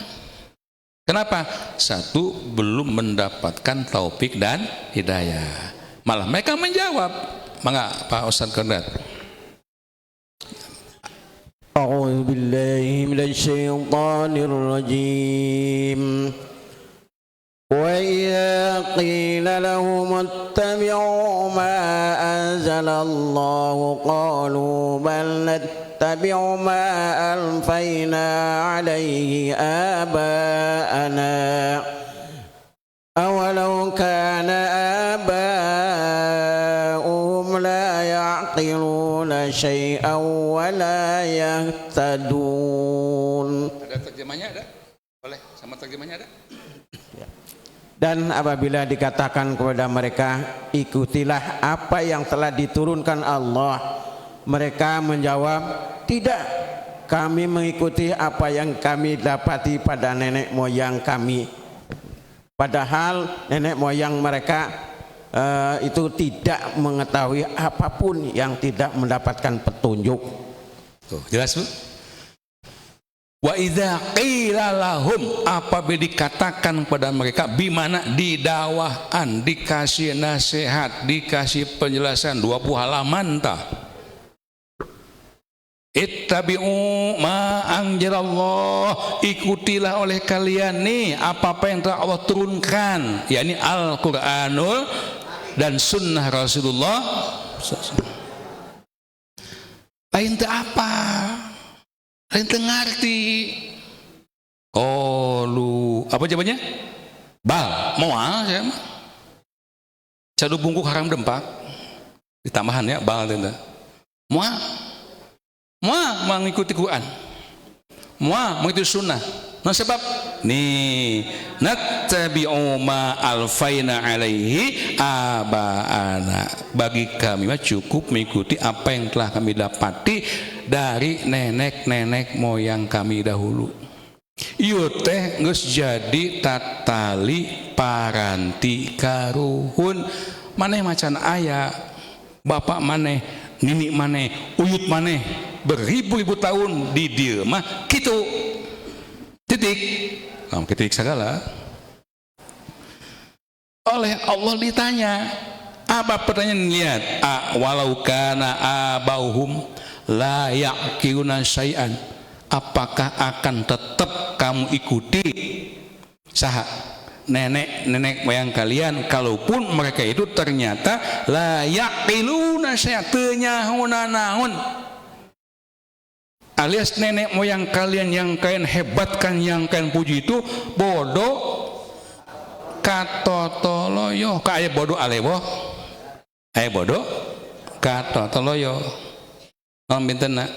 Kenapa? Satu, belum mendapatkan taufik dan hidayah. Malah mereka menjawab. Mangga Pak Ustaz Kondrat. أعوذ بالله من الشيطان الرجيم وإذا قيل لهم اتبعوا ما أنزل الله قالوا بل نتبع ما ألفينا عليه آباءنا أولو كان آباؤهم لا يعقلون شيئا ولا يهتدون. Ada terjemahnya ada? Boleh sama terjemahnya ada? Dan apabila dikatakan kepada mereka, ikutilah apa yang telah diturunkan Allah, mereka menjawab, tidak, kami mengikuti apa yang kami dapati pada nenek moyang kami. Padahal nenek moyang mereka itu tidak mengetahui apapun yang tidak mendapatkan petunjuk. Tuh, jelas Bu? Wa idza qila lahum, apabila dikatakan kepada mereka, bimana didakwahan, dikasih nasihat, dikasih penjelasan 20 halaman tah. Ittabi'u ma anzalallah, ikutilah oleh kalian nih apa yang telah Allah turunkan, yakni Al-Qur'anul dan sunnah Rasulullah. Lain teu apa? Lain teu ngarti. Qalu, apa jawabannya? Bal, moal saya mah. Cadu bungkuk haram dempak. Ditambahan ya bal teh. Moal. Moal mengikuti Quran. Moal mengikuti sunnah. Nah sebab nih nattabi'u ma alfaina alaihi abaana, bagi kami mah cukup mengikuti apa yang telah kami dapati dari nenek-nenek moyang kami dahulu. Ieu teh geus jadi tatali paranti karuhun. Maneh macan aya bapak maneh, nini maneh, uyut maneh beribu-ribu tahun di dieu mah kitu. Titik. Nah, titik segala. Oleh Allah ditanya, apa pertanyaan? Lihat, walau kana abauhum la yaqiluna syai'an, apakah akan tetap kamu ikuti saha nenek moyang kalian kalaupun mereka itu ternyata la yaqiluna syai'an, teu nyahouna naon, alias nenek moyang kalian yang kalian hebatkan, yang kalian puji itu bodoh katotoloyo, ka aya bodoh alewo, aya bodoh katotoloyo, naon bintena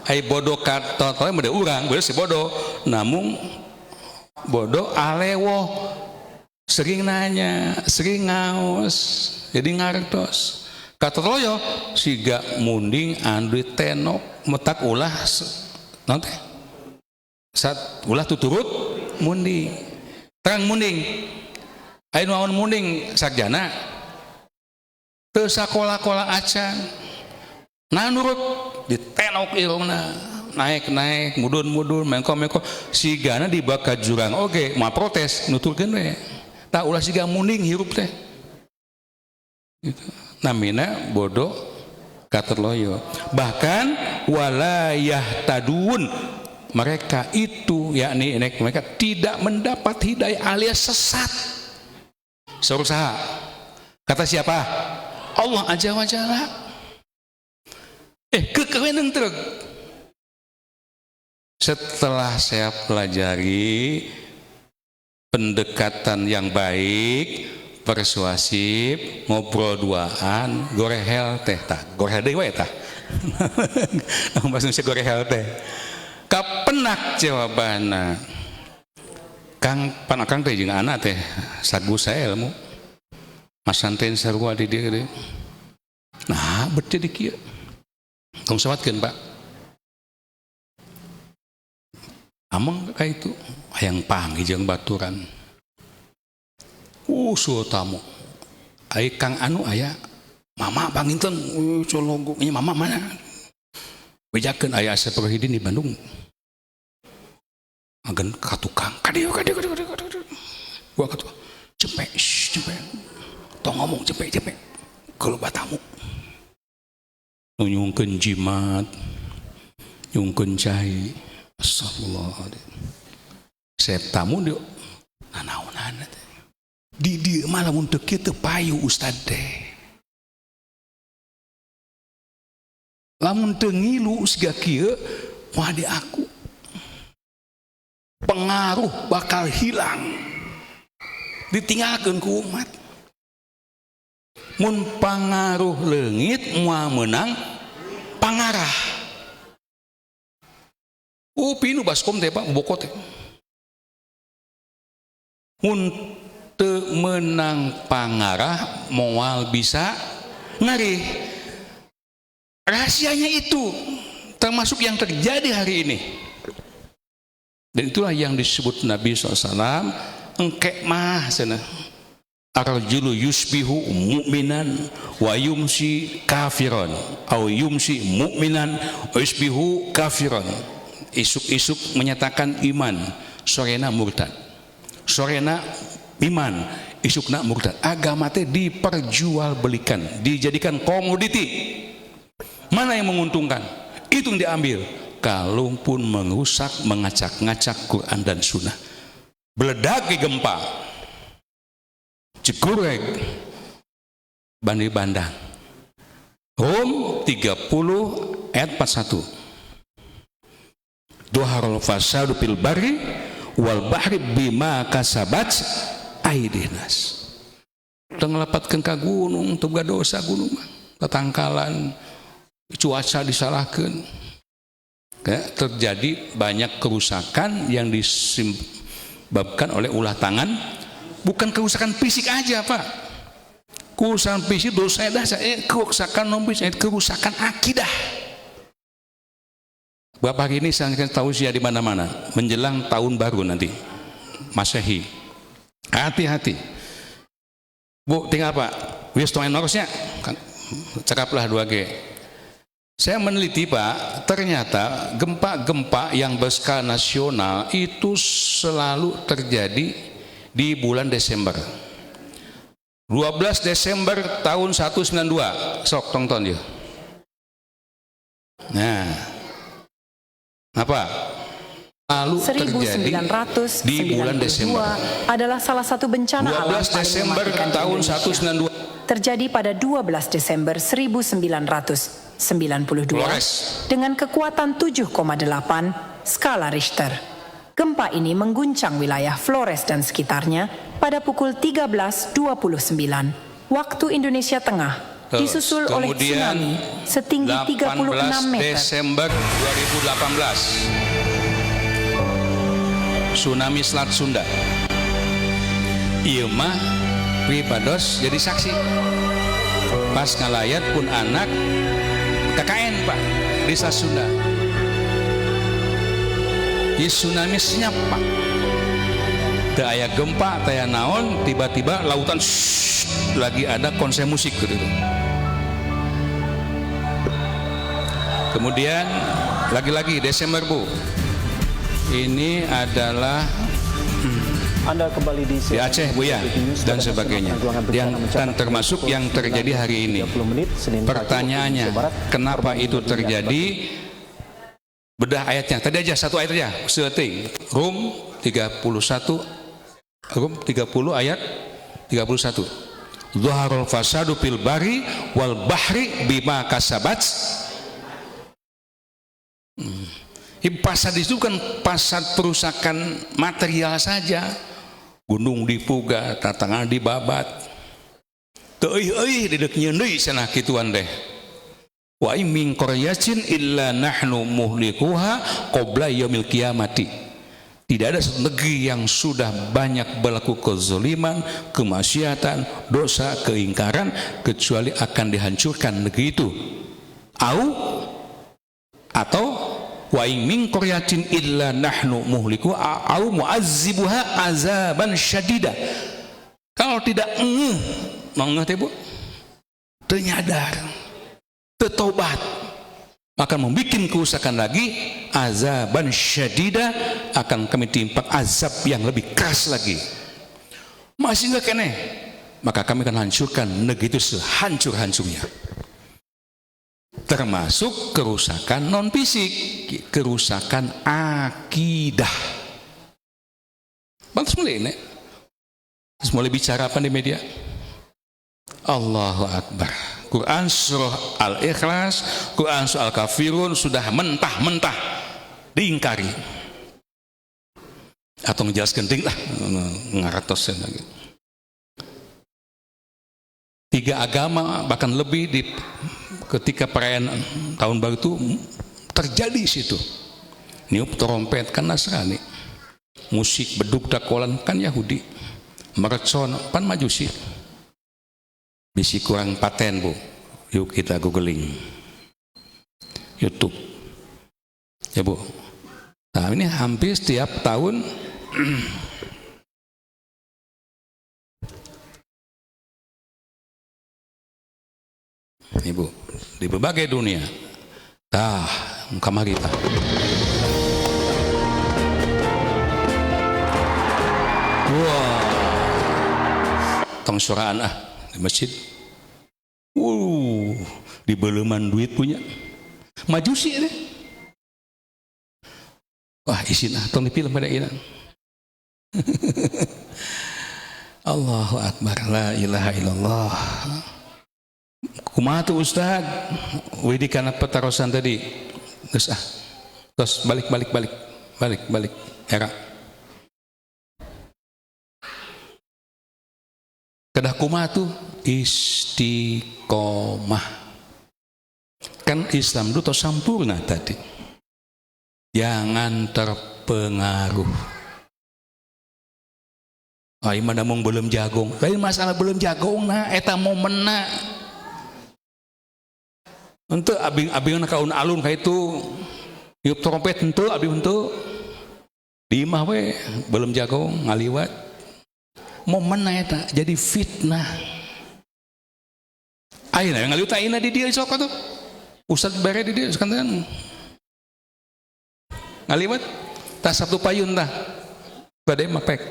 aya bodoh katotoloyo meureun urang bener si bodoh, namun bodoh alewo, sering nanya, sering ngaos, jadi ngartos. Kata loyo siga munding andui tenok metak ulah nanti saat ulah tuturut munding terang munding ayo naon munding sarjana teu sakola-kola acan nah nurut ditenok irungna naik mudun mengko sigana dibaka jurang oge mah protes nuturkeun we tah ulah siga munding hirup teh gitu. Namina bodoh katerloyo, bahkan walayah tadun, mereka itu yakni mereka tidak mendapat hidayah alias sesat. Suruh saha Kata siapa? Allah Azza wa Jalla. Kekewenan truk. Setelah saya pelajari pendekatan yang baik, persuasif, ngobrol duaan, gorehel teh tah, gorehel deui wae tah. Bahasa Indonesia gorehel teh. Kapenak jawabanna. Kang panakang teh jeung anak teh sagu saya ilmu. Masanten sarua di dieu deui. Nah, beuti di kieu. Tong sawatkeun, Pak. Amang ka itu hayang panggih jeung baturan. Usul tamu. Ai Kang anu aya mama panginten colonggo nya mama mana? Bejakeun aya Asep Rohidin di Bandung. Agen ka tukang. Kadieu. Gua ka tukang. Cepek. Tong ngomong cepek. Keloba tamu. Nyungkeun jimat. Nyungkeun cai. Astagfirullah. Saya tamu dia nanaonan teh. Di dieu mah lamun teu kieu teu payu ustad teh. Lamun teu ngilu siga kieu moal di aku. Pengaruh bakal hilang. Ditinggalkeun ku umat. Mun pangaruh leungit moal meunang pangarah. Pinu baskom teh Pak bokot teh. Mun teu menang pangarah moal bisa ngarih. Rahasianya itu termasuk yang terjadi hari ini. Dan itulah yang disebut Nabi SAW engke mah cenah. Arjulu yusbihu mu'minan wa yumsi kafiran au yumsi mu'minan wa yusbihu kafiran. Isuk-isuk menyatakan iman, sorena murtad. Sorena iman, isukna murtad. Agama teh diperjualbelikan, dijadikan komoditi. Mana yang menguntungkan? Itu yang diambil. Kalaupun merusak, mengacak-ngacak Quran dan Sunnah. Beledak ke gempa, cekurek, bandir bandang. Rom 30 ayat 41. Doharul fasadu fil barri wal bahri bima kasabat aidinas. Tengelapatkeun ka gunung teu boga dosa gunung mah. Tatangkalan cuaca disalahkeun. Terjadi banyak kerusakan yang disebabkan oleh ulah tangan. Bukan kerusakan fisik aja, Pak. Kerusakan fisik dosa dah, kerusakan non fisik, kerusakan akidah. Bapak hari ini saya akan tausiah di mana-mana menjelang tahun baru nanti Masehi. Hati-hati. Bu, tinggal Pak. Wis tong enorosnya. Cakaplah 2G. Saya meneliti Pak, ternyata gempa-gempa yang berskala nasional itu selalu terjadi di bulan Desember. 12 Desember tahun 192. Sok tonton dia. Nah. Apa? Lalu terjadi di bulan Desember. Adalah salah satu bencana alam 12 Desember tahun 192. Terjadi pada 12 Desember 1992 dengan kekuatan 7,8 skala Richter. Gempa ini mengguncang wilayah Flores dan sekitarnya pada pukul 13.29 waktu Indonesia Tengah. Disusul oleh tsunami setinggi 36 meter. 18 Desember 2018 tsunami Selat Sunda. Ieu mah pribados jadi saksi. Pas ngalayat pun anak KKN Pak di Selat Sunda. Ieu tsunami senyap Pak. Teu aya gempa, teu aya naon, tiba-tiba lautan lagi ada konser musik gitu. Kemudian lagi-lagi Desember Bu, ini adalah Anda kembali di Aceh Bu ya dan sebagainya yang dan termasuk yang terjadi hari ini. Pertanyaannya, kenapa itu terjadi? Bedah ayatnya tadi aja, satu ayat aja. Rom 30 ayat 31. Zaharul fasadu fil bari wal bahri bima kasabat. Fasad itu kan fasad perusakan material saja. Gunung dipuga, tatangan dibabat. Teu euy didek nyeundeui cenah kituan deh. Wa min qaryatin illa nahnu muhlikuha qabla yaumil qiyamati. Tidak ada satu negeri yang sudah banyak berlaku kezaliman, kemaksiatan, dosa, keingkaran kecuali akan dihancurkan negeri itu. Atau wa min qaryatin illa nahnu muhlikuha au mu'azzibuha azaban syadida. Kalau tidak teh Bu, ternyadar, tertobat, akan membuat kerusakan lagi, azaban syadida, akan kami timpa azab yang lebih keras lagi. Masih enggak kene, maka kami akan hancurkan negeri itu sehancur-hancurnya. Termasuk kerusakan non fisik, kerusakan akidah. Pantas mulai ini, mulai bicara apa di media? Allahu Akbar. Quran surah Al-Ikhlas, Quran surah Al-Kafirun sudah mentah-mentah diingkari. Atau menjelaskan ding lah ngaratos lagi. 3 agama bahkan lebih di ketika perayaan tahun baru itu terjadi situ. Niup trompet kan Nasrani, musik beduk dakolan kan Yahudi, mercon pan Majusi. Bisi kurang paten Bu, yuk kita googling YouTube ya Bu. Nah ini hampir setiap tahun Ibu di berbagai dunia. Kamari Pak. Wah, tong suraan di masjid. Di beleman duit punya. Majusi deh. Wah, isin tong dipilih pada inan. Allahu Akbar, la ilaha illallah. Kumaha tuh Ustaz? Widi kana petarosan tadi. Terus balik. Era. Kedah kumaha tuh? Istiqomah. Kan Islam itu sempurna tadi. Jangan terpengaruh. Mana mong belum jagong. Lain masalah belum jagong nah eta momenna. Untuk abing kaun alun kayak itu yuk trompet untuk abing untuk di imah we belum jagong ngaliwat momen eta jadi fitnah. Aina yang ngaliwat aina di dia sok tuh Ustad bare di dia sekarang ngaliwat tas satu payun tah badai mapek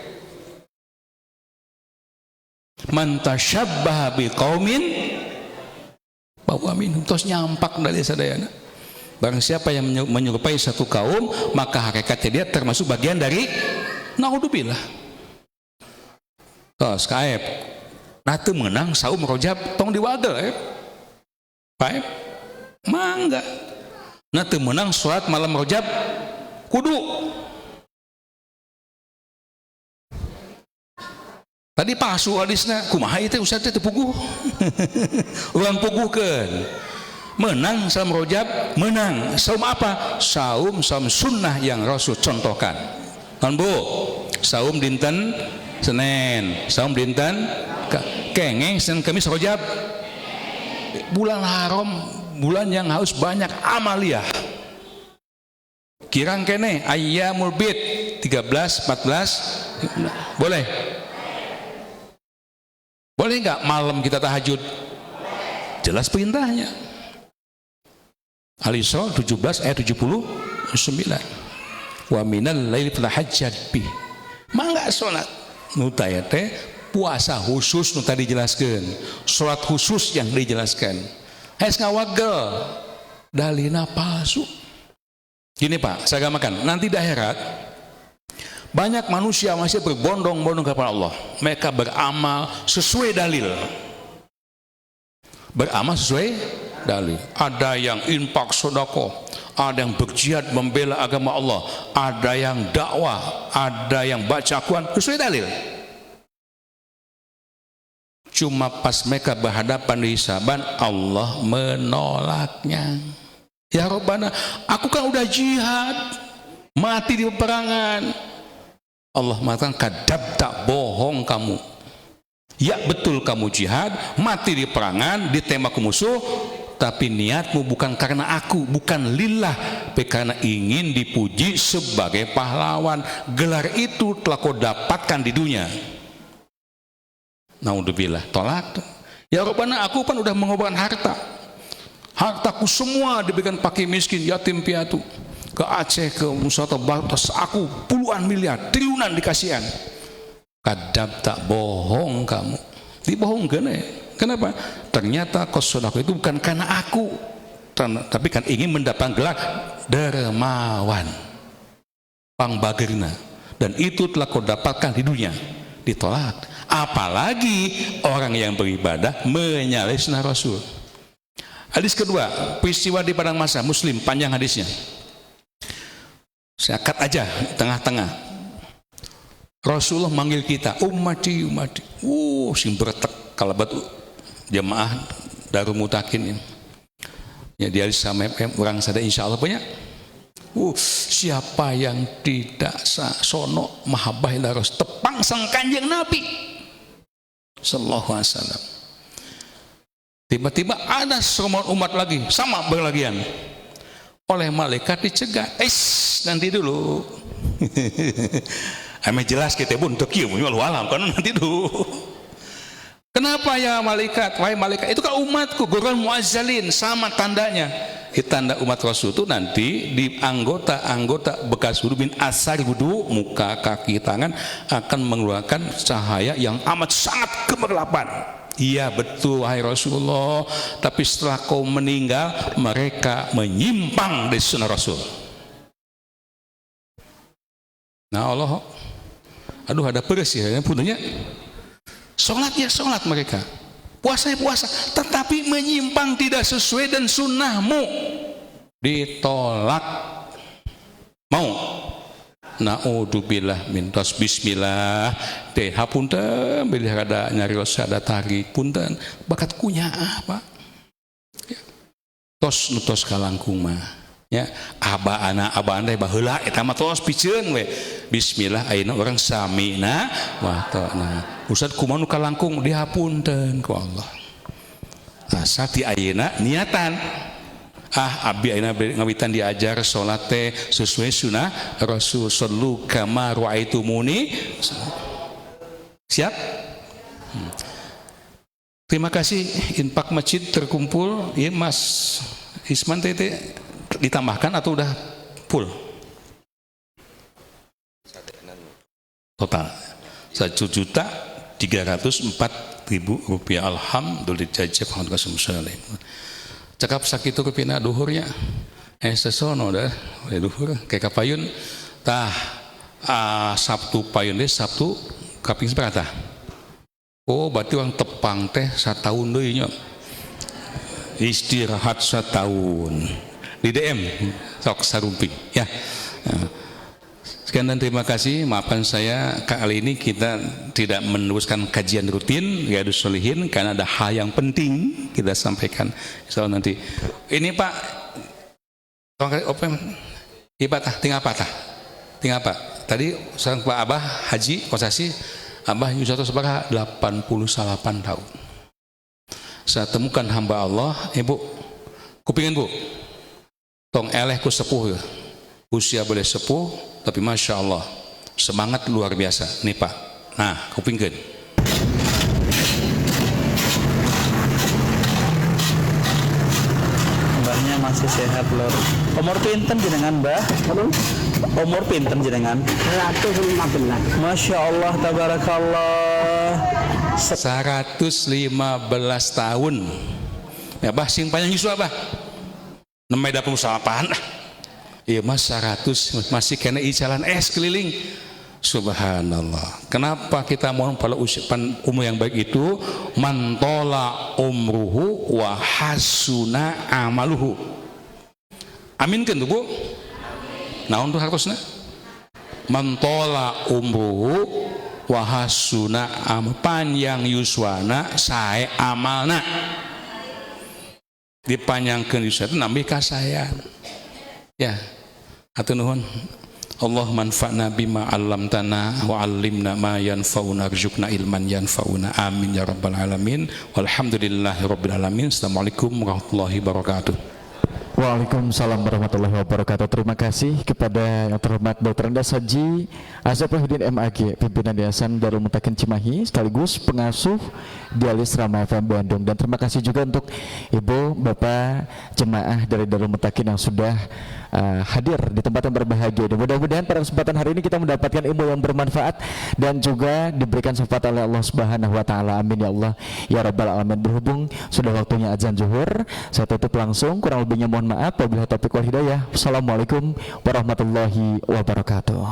man tasyabbaha biqaumin bahwa minum tos nyampak dari sadayana. Barang siapa yang menyerupai satu kaum maka hakikatnya dia termasuk bagian dari naudzubillah. Tos kaep nate menang saum rojab tong diwagel paep mangga nate menang salat malam rojab kudu. Tadi palsu hadisna kumaha ieu teh Ustaz teh puguh. Ulang puguhkeun. Menang saum rojab, menang. Saum apa? Saum sunnah yang Rasul contohkan. Kan Bu? Saum dinten Senin, saum dinten kengeng Senin Kamis rojab. Bulan haram, bulan yang harus banyak amaliyah. Kirang kene ayyamul bid 13, 14 boleh? Boleh nggak malam kita tahajud? Jelas perintahnya. Al-Isra 17 ayat 79. Wa minal laili fatahajjad bi. Mangga salat. Nu teh puasa khusus nu tadi dijelaskeun. Salat khusus yang dijelaskan. Hes ngawagel. Dalina palsu. Gini Pak, saya gamakan. Nanti di akhirat banyak manusia masih berbondong-bondong kepada Allah. Mereka beramal sesuai dalil. beramal sesuai dalil. Ada yang infak sedekah, ada yang berjihad membela agama Allah, ada yang dakwah, ada yang baca Quran sesuai dalil. Cuma pas mereka berhadapan di hisaban, Allah menolaknya. Ya Rabbana, aku kan udah jihad, mati di peperangan. Allah mengatakan, kadab, tak bohong kamu. Ya betul kamu jihad, mati di perangan, ditembak musuh, tapi niatmu bukan karena aku, bukan lillah, tapi karena ingin dipuji sebagai pahlawan. Gelar itu telah kau dapatkan di dunia. Naudzubillah, tolak. Ya Rabbana, aku kan udah mengorbankan hartaku semua diberikan pakai miskin, yatim piatu, ke Aceh, ke Nusa Tenggara, aku puluhan miliar, triliunan dikasihan. Kadab, tak bohong kamu, dibohongkan ya. Kenapa? Ternyata sedekah itu bukan karena aku, tapi kan ingin mendapatkan gelar dermawan, pangbagirna, dan itu telah kau dapatkan di dunia. Ditolak. Apalagi orang yang beribadah menyalahi sunnah Rasul. Hadis kedua, peristiwa di padang mahsyar, Muslim, panjang hadisnya. Saya cut aja tengah-tengah. Rasulullah manggil kita, ummati. Sing beretek kalau batu jemaah Darul Mutakin ini. Ya dia sama orang sadar insyaallah banyak. Siapa yang tidak sono mahabbah ila Rasul, tepang sang Kanjeng Nabi sallallahu alaihi wasallam. Tiba-tiba ada serombongan umat lagi sama berlagian. Oleh malaikat dicegah. Nanti dulu. Ame jelas kita pun untuk kieu alam kan nanti dulu. Kenapa ya malaikat? Wahai malaikat, itu kan umatku, golongan muazzalin, sama tandanya. Tanda umat Rasul itu nanti di anggota bekas wudu bin asar wudu, muka, kaki, tangan akan mengeluarkan cahaya yang amat sangat kemerlapan. Iya betul wahai Rasulullah, tapi setelah kau meninggal mereka menyimpang dari sunnah Rasul. Nah Allah, aduh ada peres ya punanya. Sholat ya sholat mereka, puasa ya puasa, tetapi menyimpang tidak sesuai dan sunnahmu, ditolak. Mau naudzubillah min tos bismillah teh hapunten bilih rada nyari ada tarik punten bakat kunya apa ya. tos kalangkung mah ya aba anda baheula eta mah tos piceun we bismillah ayeuna urang samina wa ta'na ustad kumaha nu kalangkung dihapunten ku Allah asa ti ayeuna niatan abdi ayeuna ngawitan diajar salat teh sesuai sunnah Rasul sallu kama ra'aitumuni. Siap? Terima kasih infak masjid terkumpul ya Mas Isman tete ditambahkan atau udah full? Total 1.304.000 rupiah. Alhamdulillah jajab alhamdulillah. Cakap sakit itu kepina duhurnya sesono dah duhur kayak kapayun tah Sabtu payun deh Sabtu kaping seberapa berarti orang tepang teh satahun deui nya istirahat setahun di DM sok sarumping ya. Sekian dan terima kasih. Maafkan saya kali ini kita tidak meneruskan kajian rutin Riyadhus Shalihin karena ada hal yang penting kita sampaikan. Insya Allah nanti. Ini Pak, tinggal apa? Tadi sang Pak Abah Haji Kosasi, Abah Yusato sebagai 88 tahun. Saya temukan hamba Allah, Ibu, kupingin Bu, tong eleh ku sepuh ya. Usia boleh sepuh, tapi masya Allah semangat luar biasa nih Pak. Nah kupingkeun Mbahnya masih sehat lor. Umur pinten jenengan Mbah? Umur pinten jenengan? 115. Masya Allah tabarakallah 115 tahun ya Bah, sing panjang isu apa? Namanya 28. Iya mas 100 masih kena icalan es keliling Subhanallah. Kenapa kita mohon pada umur yang baik itu? Man tola umruhu wa hasuna amaluhu. Amin kan tuh Bu? Nah untuk harusnya man tola umruhu wa hasuna panjang yuswana sae amalna. Dipanjangkeun yuswana itu nambah kasayan. Ya. Hatur nuhun. Allah manfa'na bima 'allamtana wa 'allimna ma yanfa'una warzuqna ilman yanfa'una amin ya rabbal alamin walhamdulillahi rabbil alamin. Assalamualaikum warahmatullahi wabarakatuh. Waalaikumsalam warahmatullahi wabarakatuh. Terima kasih kepada yang terhormat Dr. Andas Haji Azafuddin MAG, pimpinan Yayasan Darul Mutakin Cimahi sekaligus pengasuh Dialis Rama FM Bandung. Dan terima kasih juga untuk Ibu, Bapak, jemaah dari Darul Mutakin yang sudah hadir di tempat yang berbahagia. Dan mudah-mudahan pada kesempatan hari ini kita mendapatkan ilmu yang bermanfaat dan juga diberikan syafaat oleh Allah Subhanahu wa taala. Amin ya Allah ya rabbal alamin. Berhubung sudah waktunya azan zuhur, saya tutup langsung. Kurang lebihnya mohon maaf. Wabillahi taufiq wal hidayah. Wassalamualaikum warahmatullahi wabarakatuh.